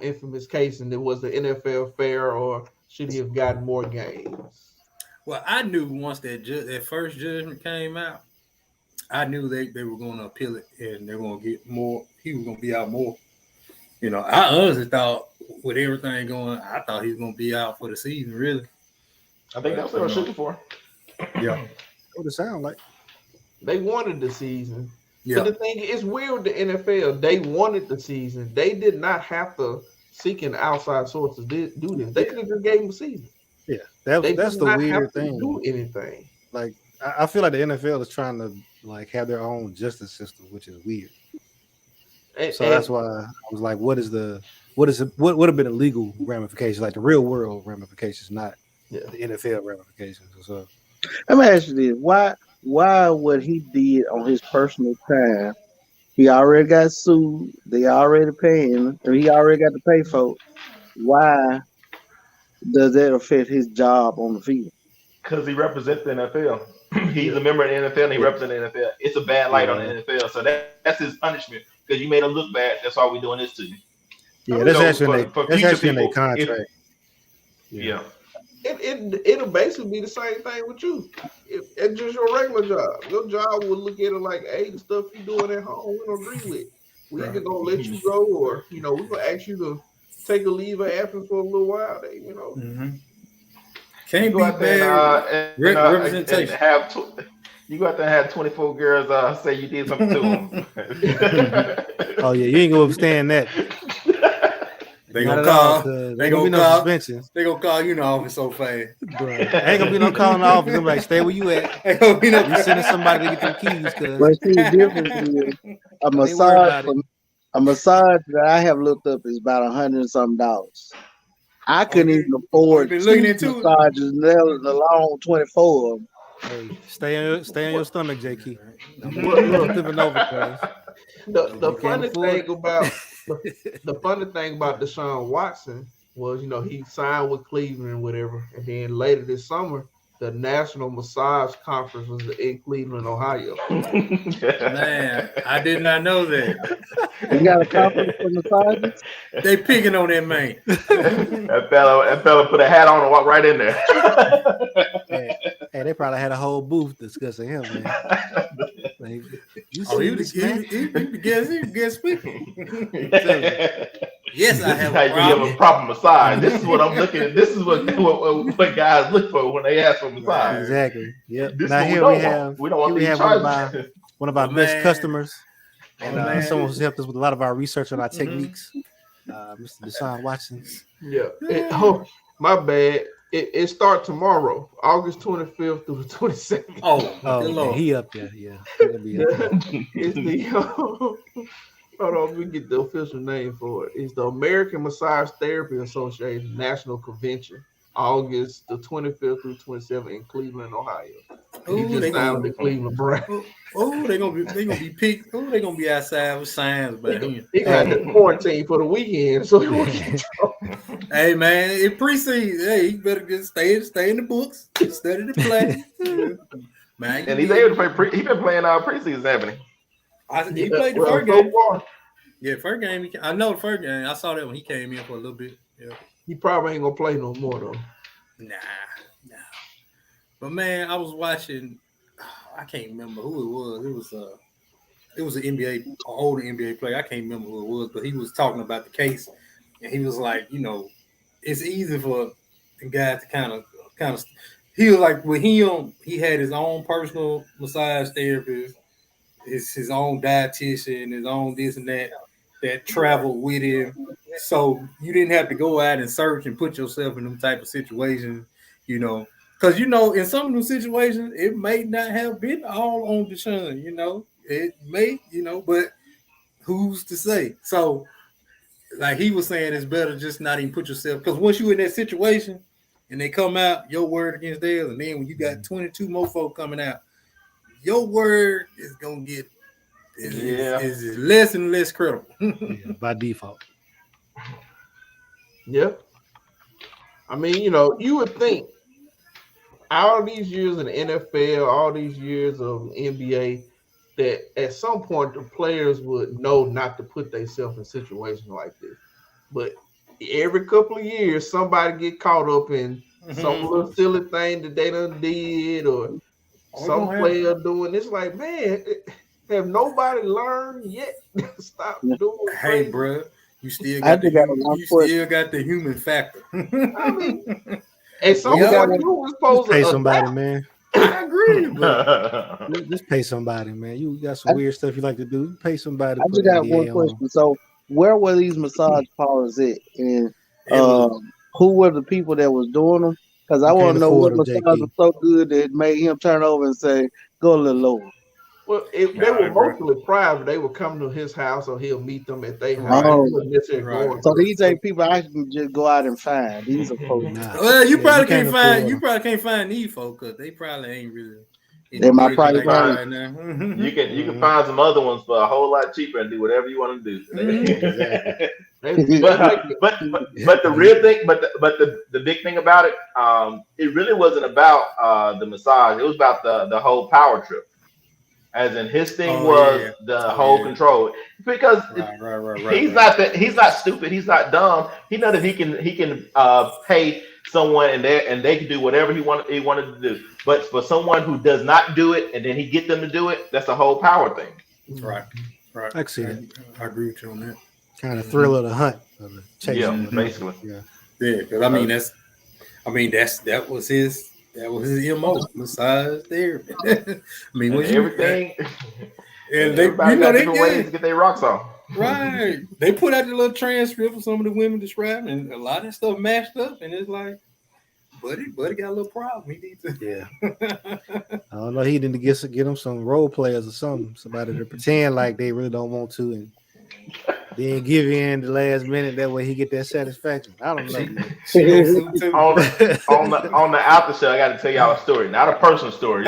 infamous case, and it was the NFL fair, or should he have gotten more games? Well, I knew once that first judgment came out, I knew they were going to appeal it and they're going to get more. He was going to be out more. You know, I honestly thought with everything going, I thought he was going to be out for the season, really. I think that's what they're shooting for. Yeah. What it sound like? They wanted the season. Yeah. But the thing is, weird with the NFL, they wanted the season. They did not have to seek an outside source to do this. They could have just gave him a season. Yeah, They that's did the not weird have to thing. do anything. Like I feel like the NFL is trying to like have their own justice system, which is weird. And, So that's why I was like, what would have been the legal ramifications, like the real world ramifications, not Yeah. the NFL ramifications. So Let me ask you this: why what he did on his personal time? He already got sued. They already paying him, or he already got to pay for it. Why does that affect his job on the field? Because he represents the NFL. He's a member of the NFL and he represents the NFL. It's a bad light on the NFL. So that's his punishment. Because you made him look bad. That's why we're doing this to you. yeah, that's So actually for that's future actually in their people, contract. Yeah. it'll basically be the same thing with you. It's just your regular job. Your job will look at it like, hey, the stuff you doing at home, we don't agree with. We either gonna let you go, or we're gonna ask you to take a leave of absence for a little while. Mm-hmm. Can't Go be out there bad and representation. you go out there and have 24 girls say you did something to them. Oh yeah, you ain't gonna understand that. They Not gonna at all, call. 'cause They ain't gonna be gonna no call. suspensions. They gonna call you in the office so fast. Bro, ain't gonna be no calling the office. I'm like, stay where you at. Ain't gonna be no. We sending somebody to get them keys, cause But see, the difference is a Don't even worry about massage. it. A massage that I have looked up is about $100 and something. I couldn't even afford been 2 looking into it? massages, let alone 24 of them. Hey, stay on your stomach, J. Key. Look, Flipping over, cuz. the You can't funny afford thing it. about the funny thing about Deshaun Watson was, he signed with Cleveland and whatever, and then later this summer, the National Massage Conference was in Cleveland, Ohio. Man, I did not know that. You got a conference for massages? They picking on that man. that fella put a hat on and walked right in there. Hey, they probably had a whole booth discussing him, man. Like, you Oh, see he this was man? he guest speaker. Yes, I This have is how a you give problem. a proper massage. This is what I'm looking at. This is what guys look for when they ask for massage. Exactly. Yep. This is Now what here don't we want. have We don't want here we these have charges. one of our Oh, best man. customers, and Oh, man. someone who's helped us with a lot of our research on our Mhm. techniques. Mr. Deshaun Watson. Yeah. My bad. It starts tomorrow, August 25th through the 22nd. Oh, Oh, good yeah, Lord. he up there. Yeah, he gonna be up there. It's the hold on, let me get the official name for it. It's the American Massage Therapy Association National Convention, August the 25th through 27th in Cleveland, Ohio. And he Ooh, just they signed gonna, with the Cleveland Browns. they gonna be picked. Oh, they gonna be outside with signs about him. He got the quarantine for the weekend, so he won't get Hey man, it preseason. Hey, you better just stay in the books, study the play. Man, And he's able to play. He's been playing preseason, haven't he? he played the well, first so game. far, Yeah, first game. I know the first game. I saw that when he came in for a little bit. Yeah. he probably ain't gonna play no more though. Nah. But man, I was watching. I can't remember who it was. It was an NBA, an older NBA player. I can't remember who it was, but he was talking about the case, and he was like, it's easy for a guy to kind of. He was like, with him, he had his own personal massage therapist, his own dietitian, his own this and that traveled with him. So you didn't have to go out and search and put yourself in them type of situations, Because in some of those situations, it may not have been all on Deshaun. It may, but who's to say? So, like he was saying, it's better just not even put yourself, because once you're in that situation and they come out, your word against theirs, and then when you got 22 more folk coming out, your word is gonna get is less and less credible. By default. Yep. I mean, you would think all these years in the NFL, all these years of NBA, that at some point the players would know not to put themselves in situations like this. But every couple of years, somebody get caught up in some little silly thing that they done did, or some player doing this. Like, man, have nobody learned yet? Stop doing. Hey, crazy. bro, you still got the human factor. I mean, and someone you was supposed to pay somebody, man. I agree, bro. Just pay somebody, man. You got some weird stuff you like to do. Pay somebody. I just got one question. So, where were these massage parlors at, and who were the people that was doing them? Because I want to know what massage was so good that it made him turn over and say, "Go a little lower." Well, they were mostly private. They would come to his house, or he'll meet them at their house. So these ain't people I can just go out and find. These are folks. Well, you probably can't find. You probably can't find these folks because they probably ain't really. They might probably find right now. You can find some other ones for a whole lot cheaper and do whatever you want to do. but the real thing, but the big thing about it, it really wasn't about the massage. It was about the whole power trip. As in, his thing was the whole control, because he's not stupid. He's not dumb. He knows that he can pay someone and they can do whatever he wanted to do. But for someone who does not do it and then he get them to do it, that's a whole power thing. Right. I see it. I agree with you on that. Kind of thrill of the hunt, of the chase. Yeah, basically. Yeah, because that was his. That was his MO, massage therapy. I mean, when everything, and they different ways to get their rocks off. Right. They put out the little transcript of some of the women describing, and a lot of stuff matched up, and it's like, buddy got a little problem. He needs to. Yeah. I don't know. He need to get him some role players or somebody to pretend like they really don't want to, and then give in the last minute. That way he get that satisfaction. I don't know. on the after show, I got to tell y'all a story, not a personal story.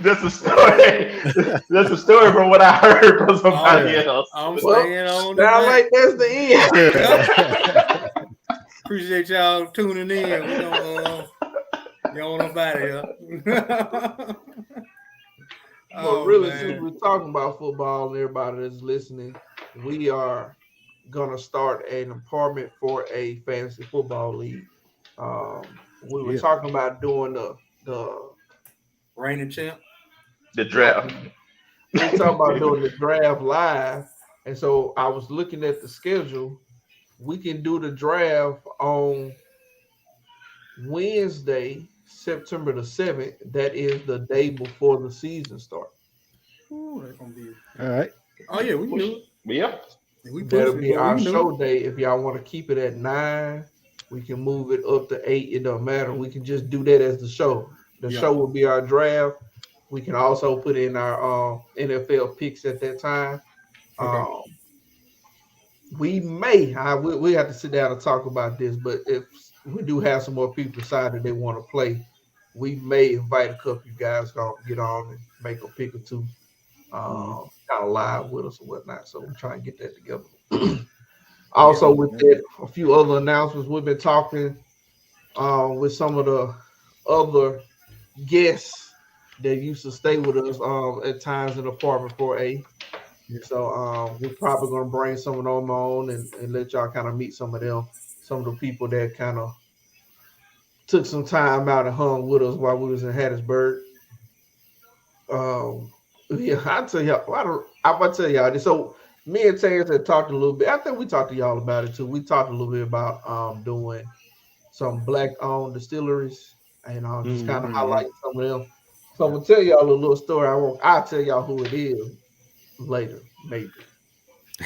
Just a story. Just a story from what I heard from somebody else. I'm saying on sound like that's the end. Appreciate y'all tuning in. We don't y'all want about it. Well, really, since we're talking about football and everybody that's listening, we are gonna start an apartment for a fantasy football league. We were talking about doing the reigning champ, the draft. We were talking about doing the draft live, and so I was looking at the schedule. We can do the draft on Wednesday, September the 7th. That is the day before the season starts. Ooh, that's gonna be all right. Oh yeah, we can do it. Yeah. That'll be our show day. If y'all want to keep it at 9, we can move it up to 8. It don't matter. We can just do that as the show. The show will be our draft. We can also put in our NFL picks at that time. Okay. We may, we have to sit down and talk about this, but if we do have some more people decide that they want to play, we may invite a couple of you guys to get on and make a pick or two, kind of live with us or whatnot. So we're trying to get that together. Also, with that, a few other announcements. We've been talking with some of the other guests that used to stay with us at times in apartment 4A. So we're probably going to bring some of them on and let y'all kind of meet some of them, some of the people that kind of took some time out and hung with us while we was in Hattiesburg. I'll tell y'all. I'm going to tell y'all this. So me and Terrence had talked a little bit. I think we talked to y'all about it too. We talked a little bit about doing some black-owned distilleries and just kind of highlight some of them. So I'm going to tell y'all a little story. I'll tell y'all who it is later, maybe.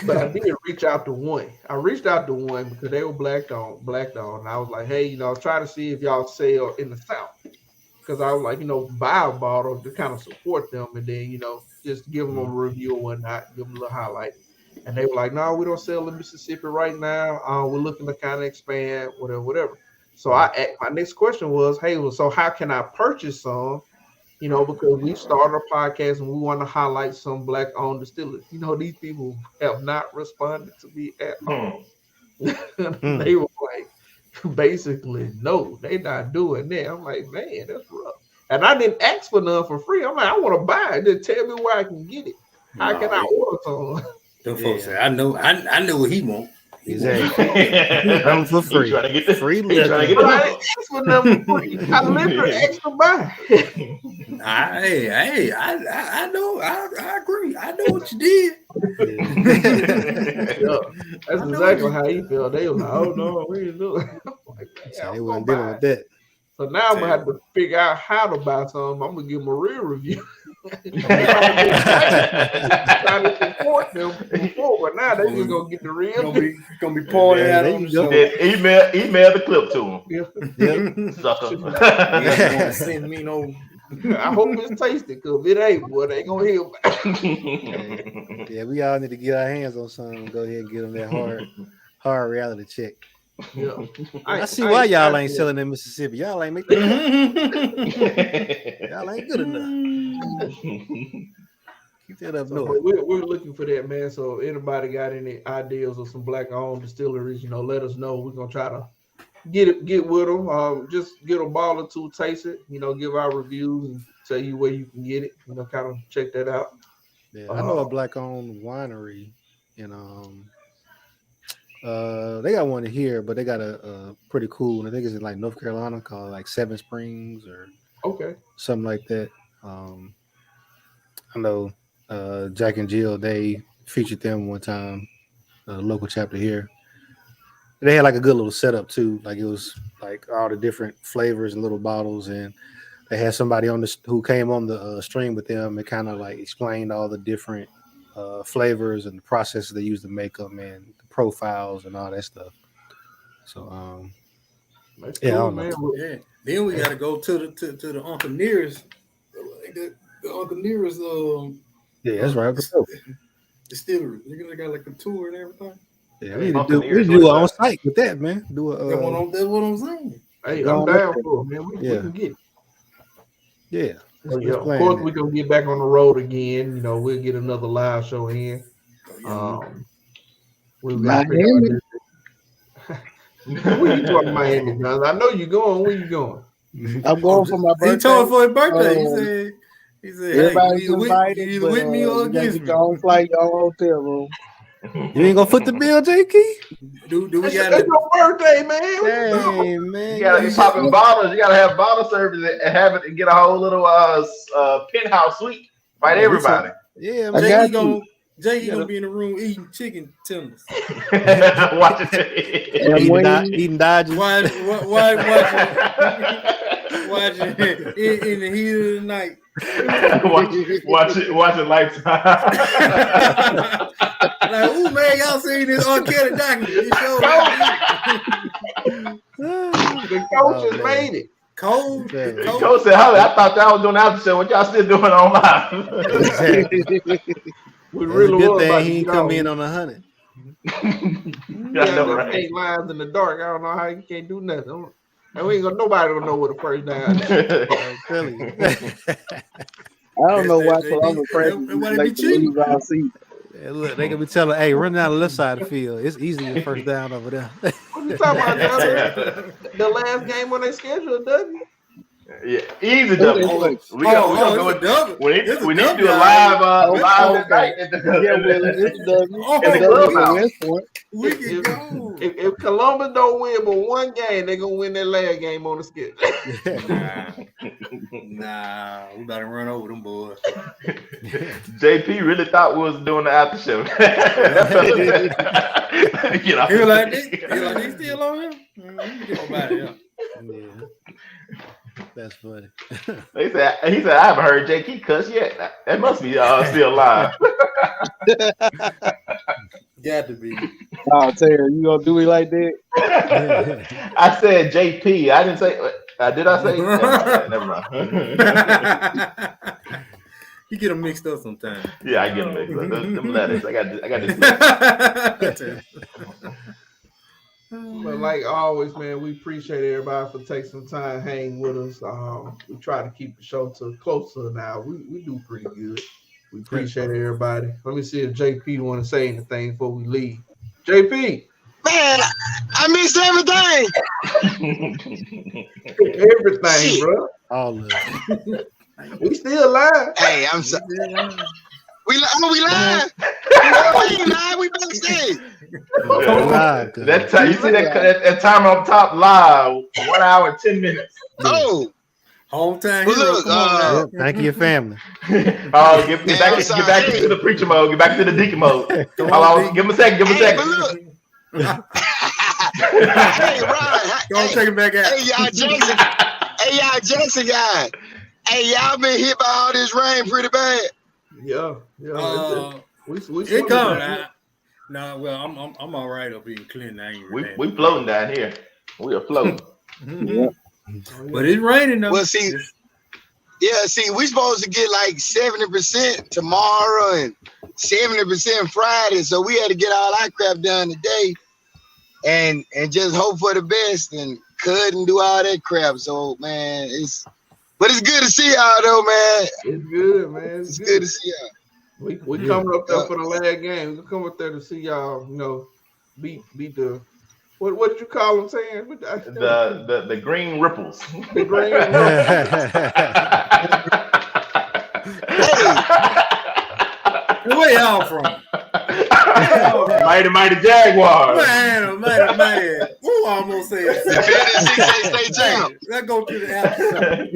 But I did reach out to one. I reached out to one because they were blacked on, and I was like, hey, try to see if y'all sell in the South. Because I was like, buy a bottle to kind of support them, and then just give them a review or whatnot, give them a little highlight. And they were like, no, we don't sell in Mississippi right now. We're looking to kind of expand, whatever. So my next question was, hey, well, so how can I purchase some? Because we started a podcast and we want to highlight some black-owned distillers. These people have not responded to me at all. They were like, basically, no, they're not doing that. I'm like, man, that's rough. And I didn't ask for none for free. I'm like, I want to buy it. Just tell me where I can get it. How can I order some? Them folks say, I know what he want. Exactly. I'm for free. Trying to get the Free He's trying to get But I the didn't ask for nothing for free. I literally asked to buy. I know. I agree. I know what you did. That's exactly how he felt. They were like, oh no, we didn't do it. Like, So they wasn't dealing with that. So now I'm gonna have to figure out how to buy some. I'm gonna give them a real review. Trying to support them before, but now they just gonna get the real. Gonna be pouring out on the show. Email the clip to him. Sucker. Yeah, send me no. I hope it's tasty, because if it ain't, boy, they gonna hear about it. Yeah, we all need to get our hands on something. Go ahead and get them that hard reality check. Yeah. I see why y'all ain't selling in Mississippi. Y'all ain't making y'all ain't good enough. Keep that up So, north. but we're looking for that, man. So if anybody got any ideas of some black-owned distilleries, let us know. We're gonna try to get with them. Just get a bottle or two, taste it. Give our reviews and tell you where you can get it. Kind of check that out. Yeah, I know a black-owned winery, they got one here, but they got a pretty cool one. I think it's in like North Carolina, called like Seven Springs or something like that. I know Jack and Jill, they featured them one time, local chapter here. They had like a good little setup too. Like it was like all the different flavors and little bottles, and they had somebody on who came on the stream with them and kind of like explained all the different flavors and the processes they use to make them and the profiles and all that stuff. So That's yeah, cool, I don't know. Yeah. Then we gotta go to the Uncle Nearest. The Uncle Nearest Yeah, that's right. distillery. They got like a tour and everything. Yeah, we need to do it on site with that, man. Do a That's what I'm saying. Hey, I'm down for it, man. We can get it. Yeah. Of course, we're gonna get back on the road again. We'll get another live show in. We'll Miami. Where you going, Miami, John? I know you're going. Where you going? I'm going for my birthday. He told for his birthday. He said, Everybody's hey, invited. either with me or against me. Your own flight, your own hotel room. You ain't gonna foot the bill, J.K.? Do we It's got your birthday, man. Hey, man. You gotta be popping bottles. You gotta have bottle service and have it and get a whole little penthouse suite. Invite everybody. Yeah, I man. got Jay gonna be in the room eating chicken tenders. Watch it. Eating Dodgers. Watching in the heat of the night. watch it Lifetime. Like, ooh, man, y'all seen this R. Kelly documentary? The coach has made it. Cold. Coach said, I thought that was doing the after show. What y'all still doing on live? Exactly. We It's really a good was thing about he to ain't go. come in on 100. Yeah, know, right? 8 lines in the dark. I don't know how you can't do nothing. And we ain't gonna nobody gonna know what the first down is. I'm telling you. I don't know why Columbus Everybody like be cheating. to all season. Yeah, look, they gonna be telling, hey, run down the left side of the field. It's easy to first down over there. What you talking about, John? The last game when they scheduled, doesn't it? Yeah, easy double. We gonna go with double. We need It's a to do a double. live Okay. tonight. Yeah, well, it's W. Oh, It's it's W clubhouse. at West Point. We can go. If Columbus don't win but one game, they're gonna win that last game on the schedule. Nah, we about to run over them boys. JP really thought we was doing the after show. Get off. He was like, they still on here? Get on by it, Yeah. That's funny. He said, I haven't heard JP cuss yet. That must be still live. Got to be. Oh, Terry, you gonna do it like that? I said JP. I didn't say. Did I say? Never mind. You get them mixed up sometimes. Yeah, I get them mixed up. Them letters. I got this. But like always, man, we appreciate everybody for taking some time hanging with us. We try to keep the show to close to an hour. We do pretty good. We appreciate everybody. Let me see if JP want to say anything before we leave. JP. Man, I missed everything. Everything, Shit. bro. All of it. We still live. Hey, I'm sorry. We live. We ain't live. We backstage. Live, That time, you see that time up top live, 1 hour and 10 minutes. Oh, Hometown well, hero. look, Come on now. Yep, thank you, your family. Oh, get back into the preacher mode. Get back to the deacon mode. Come Hold on, on, give him a second. Give him a hey, but second. look. Hey, Ron. Don't take it back out. Hey, y'all Jackson guys. Hey, y'all been hit by all this rain pretty bad. Yeah. We It coming. No, well, I'm all right up here in Clinton. I ain't really We floating down here. We are floating. Yeah. But it's raining though. Well, see, we supposed to get like 70% tomorrow and 70% Friday, so we had to get all our crap done today, and just hope for the best and couldn't do all that crap. So man, it's good to see y'all though, man. It's good, man. It's good to see y'all. We coming up there for the last game. We come up there to see y'all. Beat the what you call them saying? The green ripples. The green. Where y'all from? Mighty Jaguars. Man. Who almost said it? Defending 6A state champ. Let's go to the outside.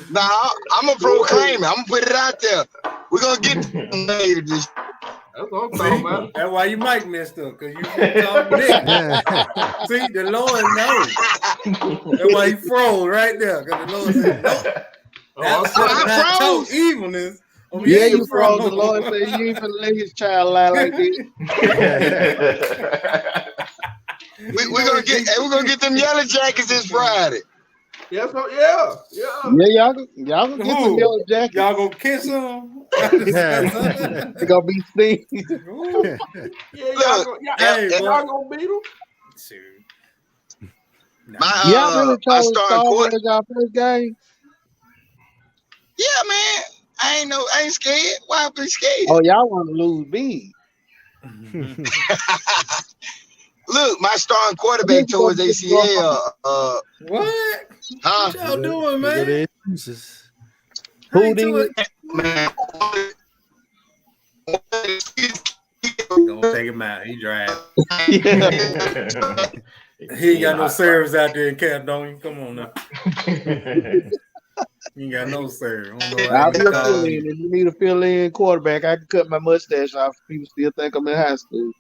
Nah, I'm gonna proclaim it. I'm gonna put it out there. We're gonna get this. That's what I'm talking about. That's why you mic messed up, because you talk nigga. See, the Lord knows. That's why he froze right there, because the Lord said, no. I froze. Evilness. Yeah, you froze. The Lord said you ain't finna let his child lie like this. We're gonna get them yellow jackets this Friday. Yeah. Yeah, y'all gonna get some yellow jackets. Y'all gonna kiss him? They gonna be sneaky. Y'all gonna beat them. Y'all really trying to starting start quarter. with y'all first game? Yeah, man. I ain't scared. Why be scared? Oh, y'all want to lose big. Look, my starting quarterback towards ACL. What? Huh? What y'all doing, man? Who did? Man. Don't take him out. He drive. Yeah. He ain't got no service out there in Cap, don't he? Come on now. He ain't got no service. I'll be a fill-in. If you need a fill-in quarterback, I can cut my mustache off. People still think I'm in high school.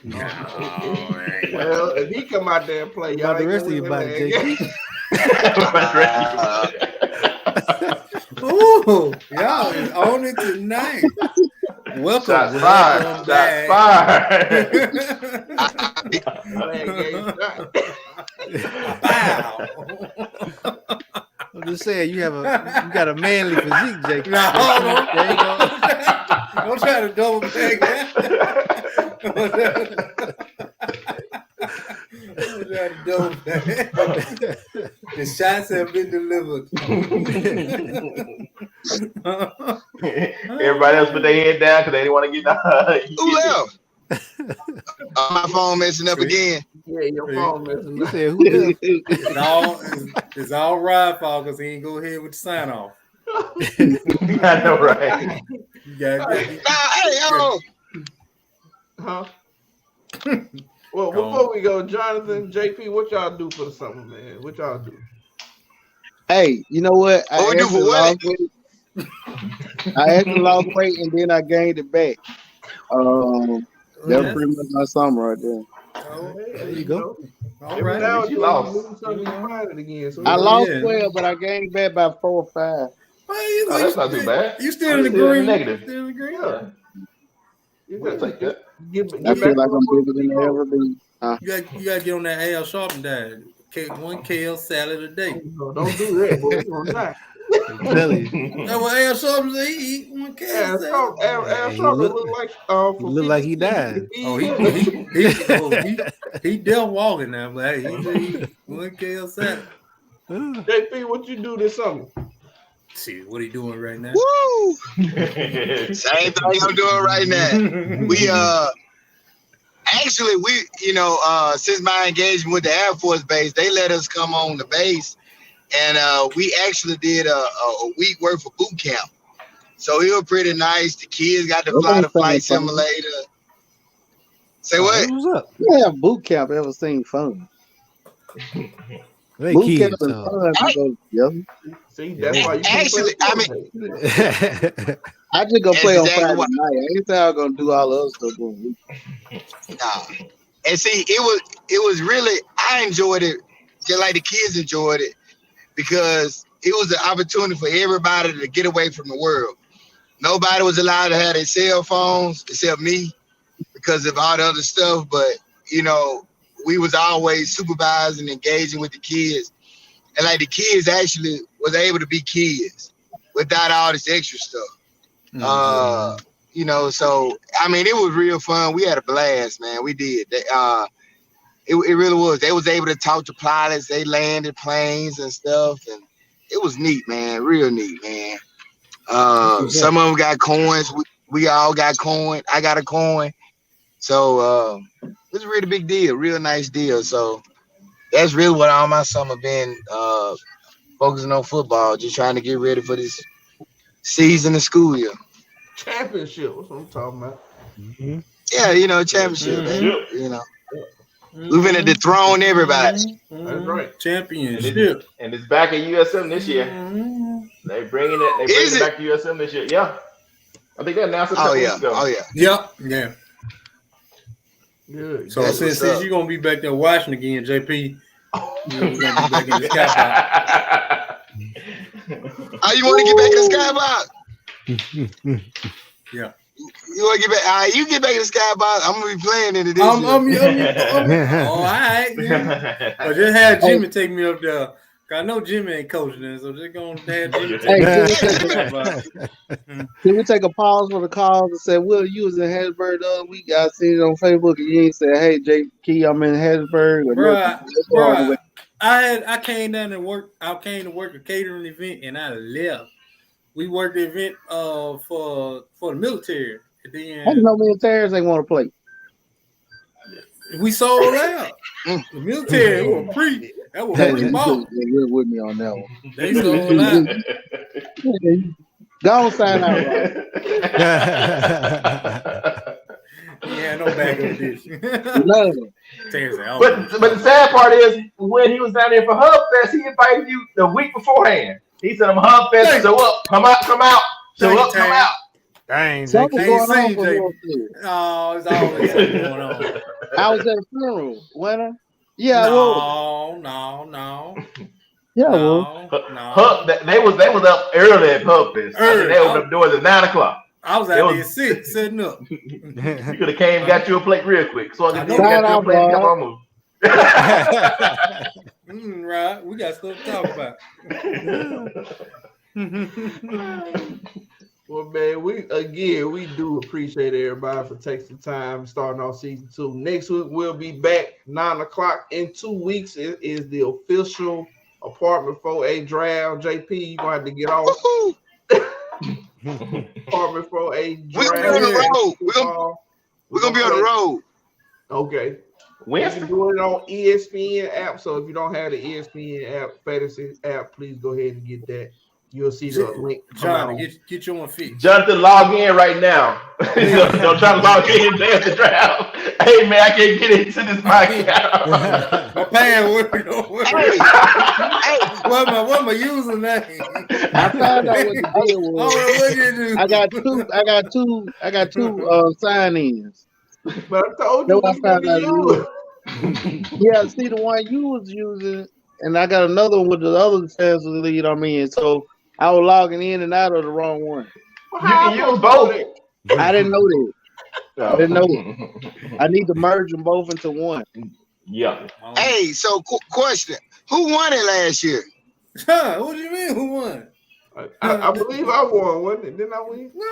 Well, if he come out there and play, y'all the rest of your body, Ooh, y'all is on it tonight. Welcome. Shots fired. Shots fired. Wow. I'm just saying, you got a manly physique, Jake. No, hold on. There you go. Don't try to double back. The shots have been delivered. Everybody else put their head down because they didn't want to get down. Who left? My phone messing up again. Yeah, your phone messing You up. said who else? It's all right, fault because he ain't go ahead with the sign off. I know, right? You got Hey, yo. Huh? Well, before we go, Jonathan, JP, what y'all do for the summer, man? What y'all do? Hey, you know what? What we do for what? I actually lost weight and then I gained it back. That was pretty much my summer right there. There you go. all Every right. now and you then lost. you lose something, you find it again. So I lost Yeah. 12, but I gained back by 4 or 5. Well, Oh, that's not too bad. You still in the Still in the green? negative. Still in the green? Yeah. We'll take that. I feel like I'm bigger than I ever been. You gotta get on that Al Sharpton diet. One kale salad a day. No, don't do that, boy. You're not. I'm telling you. That's what Al Sharpton say. He eat one kale salad. Al He Sharpton look- look like He look like he died. Oh, he dead walking now, but hey, he eat one kale salad. JP, what you do this summer? See what he doing right now? Woo! Same thing I'm doing right now. We actually since my engagement with the Air Force Base, they let us come on the base, and we actually did a week worth of boot camp. So it was pretty nice. The kids got to fly the flight simulator. Say what? What's up? Yeah, boot camp ever seen fun? They Boot kids, camp and so. fun go together. See, that's why you Actually, I mean, I just go play on Exactly Friday what- night. Anytime I'm gonna do all the other stuff during the week. Nah. And see, it was really, I enjoyed it just like the kids enjoyed it, because it was an opportunity for everybody to get away from the world. Nobody was allowed to have their cell phones except me because of all the other stuff. But, we was always supervising, engaging with the kids. And like the kids actually was able to be kids without all this extra stuff. So I mean, it was real fun. We had a blast, man. We did. It really was. They was able to talk to pilots. They landed planes and stuff, and it was neat, man. Real neat, man. Some of them got coins. We all got coin. I got a coin. So it was a really big deal. Real nice deal. So that's really what all my summer been focusing on football, just trying to get ready for this season of school year. championship. That's what I'm talking about. Mm-hmm. Yeah, championship, man. We've been to dethrone everybody. That's right. Championship. And it's back at USM this year. They bringing it. They bringing it back to USM this year. Yeah, I think they announced it a couple weeks ago. Oh yeah. Yep. Yeah. Good. So That's since what's up. you're gonna be back there watching again, JP, you're gonna be back in the skybox. Oh, you want to get back in the skybox? Yeah. You want to get back? All right, you get back in the skybox. I'm gonna be playing in it this year. All right. Yeah. I just had Jimmy take me up there. I know Jimmy ain't coaching there, so just gonna have Jimmy take me up there. Can we take a pause for the calls and say, Will, you was in Hattiesburg the other week? I seen it on Facebook and you ain't said, hey, J. Key, I'm in Hattiesburg. Or Bruh, I came down and work. I came to work a catering event and I left. We worked the event for the military. And I then didn't know militaries ain't want to play. we sold out. The military was pre. That was Hey, pre-bought. you're with me on that one. They sold out. Go on, sign out, right? Yeah, no backup dish. No. Terry said, But the sad part is when he was down there for Hub Fest, he invited you the week beforehand. He said, "I'm Hub Fest, show up, come out, show up, come out." Dang, Something Ain't going on seen for Jake. Will Smith. Oh, it's always something going on. I was at a funeral. When I? Yeah, I was. No. Yeah, I was. Hub, they was up early at Hub Fest. Early. They opened up doors at 9:00. I was out there at 6, setting up. You could have came and got you a plate real quick. So I I could know. got you a plate and kept on moving. Right, we got stuff to talk about. Well, man, we do appreciate everybody for taking the time starting off season 2. Next week we'll be back 9:00 in 2 weeks. It is the official Apartment 4A draft. JP, you gonna have to get off. Apartment 4A We're draft. gonna be on the road. We're gonna be on the road. Okay. You Wednesday. can do it on ESPN app. So if you don't have the ESPN app, fantasy app, please go ahead and get that. You'll see the link. come out. Johnny, get your one fixed. Jonathan, log in right now. Don't try to log in at the draft. Hey man, I can't get into this my account. My pants working. Hey, What my username? I found out what the deal Oh, was. what you do? I got two sign-ins. But I told No, you, I it's gonna found out be you you. Yeah, see the one you was using, and I got another one with the other fantasy lead I'm in. So I was logging in and out of the wrong one. You can use both. I didn't know that. I didn't know. I need to merge them both into one. Yeah. Hey, so question: who won it last year? What do you mean? Who won? I believe I won, wasn't it? Didn't I win? No,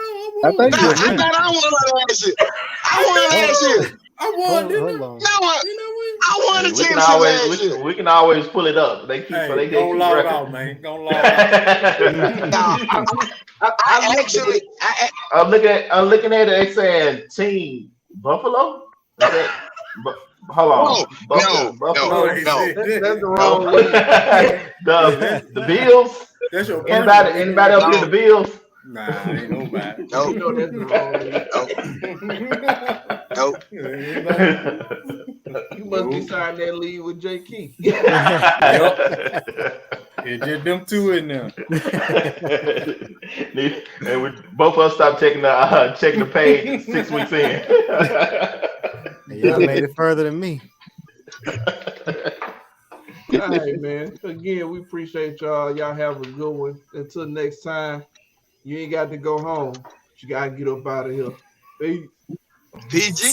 I think No, I thought I won last year. I won last year. I won. Hold Didn't on. No, I? Didn't I I won the We can championship last year. we can always pull it up. They keep win? so they Hey, go keep log record. out, man. Go log out. No, I actually, I'm looking at it. It's saying Team Buffalo. Is that, hold on. No, Buffalo. no. That's the wrong No. league. the Bills. That's your Anybody up here? The Bills. Nah, ain't nobody. no, You know that's the wrong league. no. You must be signing that league with J. Key. It's just them two in there. And we both of us stopped checking the page 6 weeks in. Y'all made it further than me. All right, man. Again, we appreciate y'all. Y'all have a good one. Until next time, you ain't got to go home. You got to get up out of here. Peace. PG.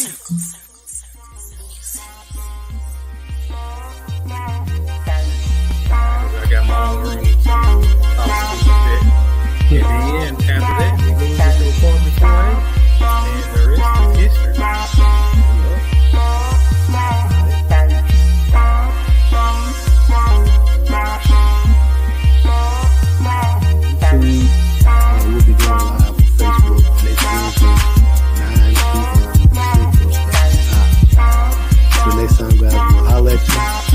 I got my own room. And then after that, we go to the apartment 4A, and the rest is history. We'll be going live on Facebook next Wednesday, 9 p.m. Central Standard Time. Till next time, guys, we'll holler at you.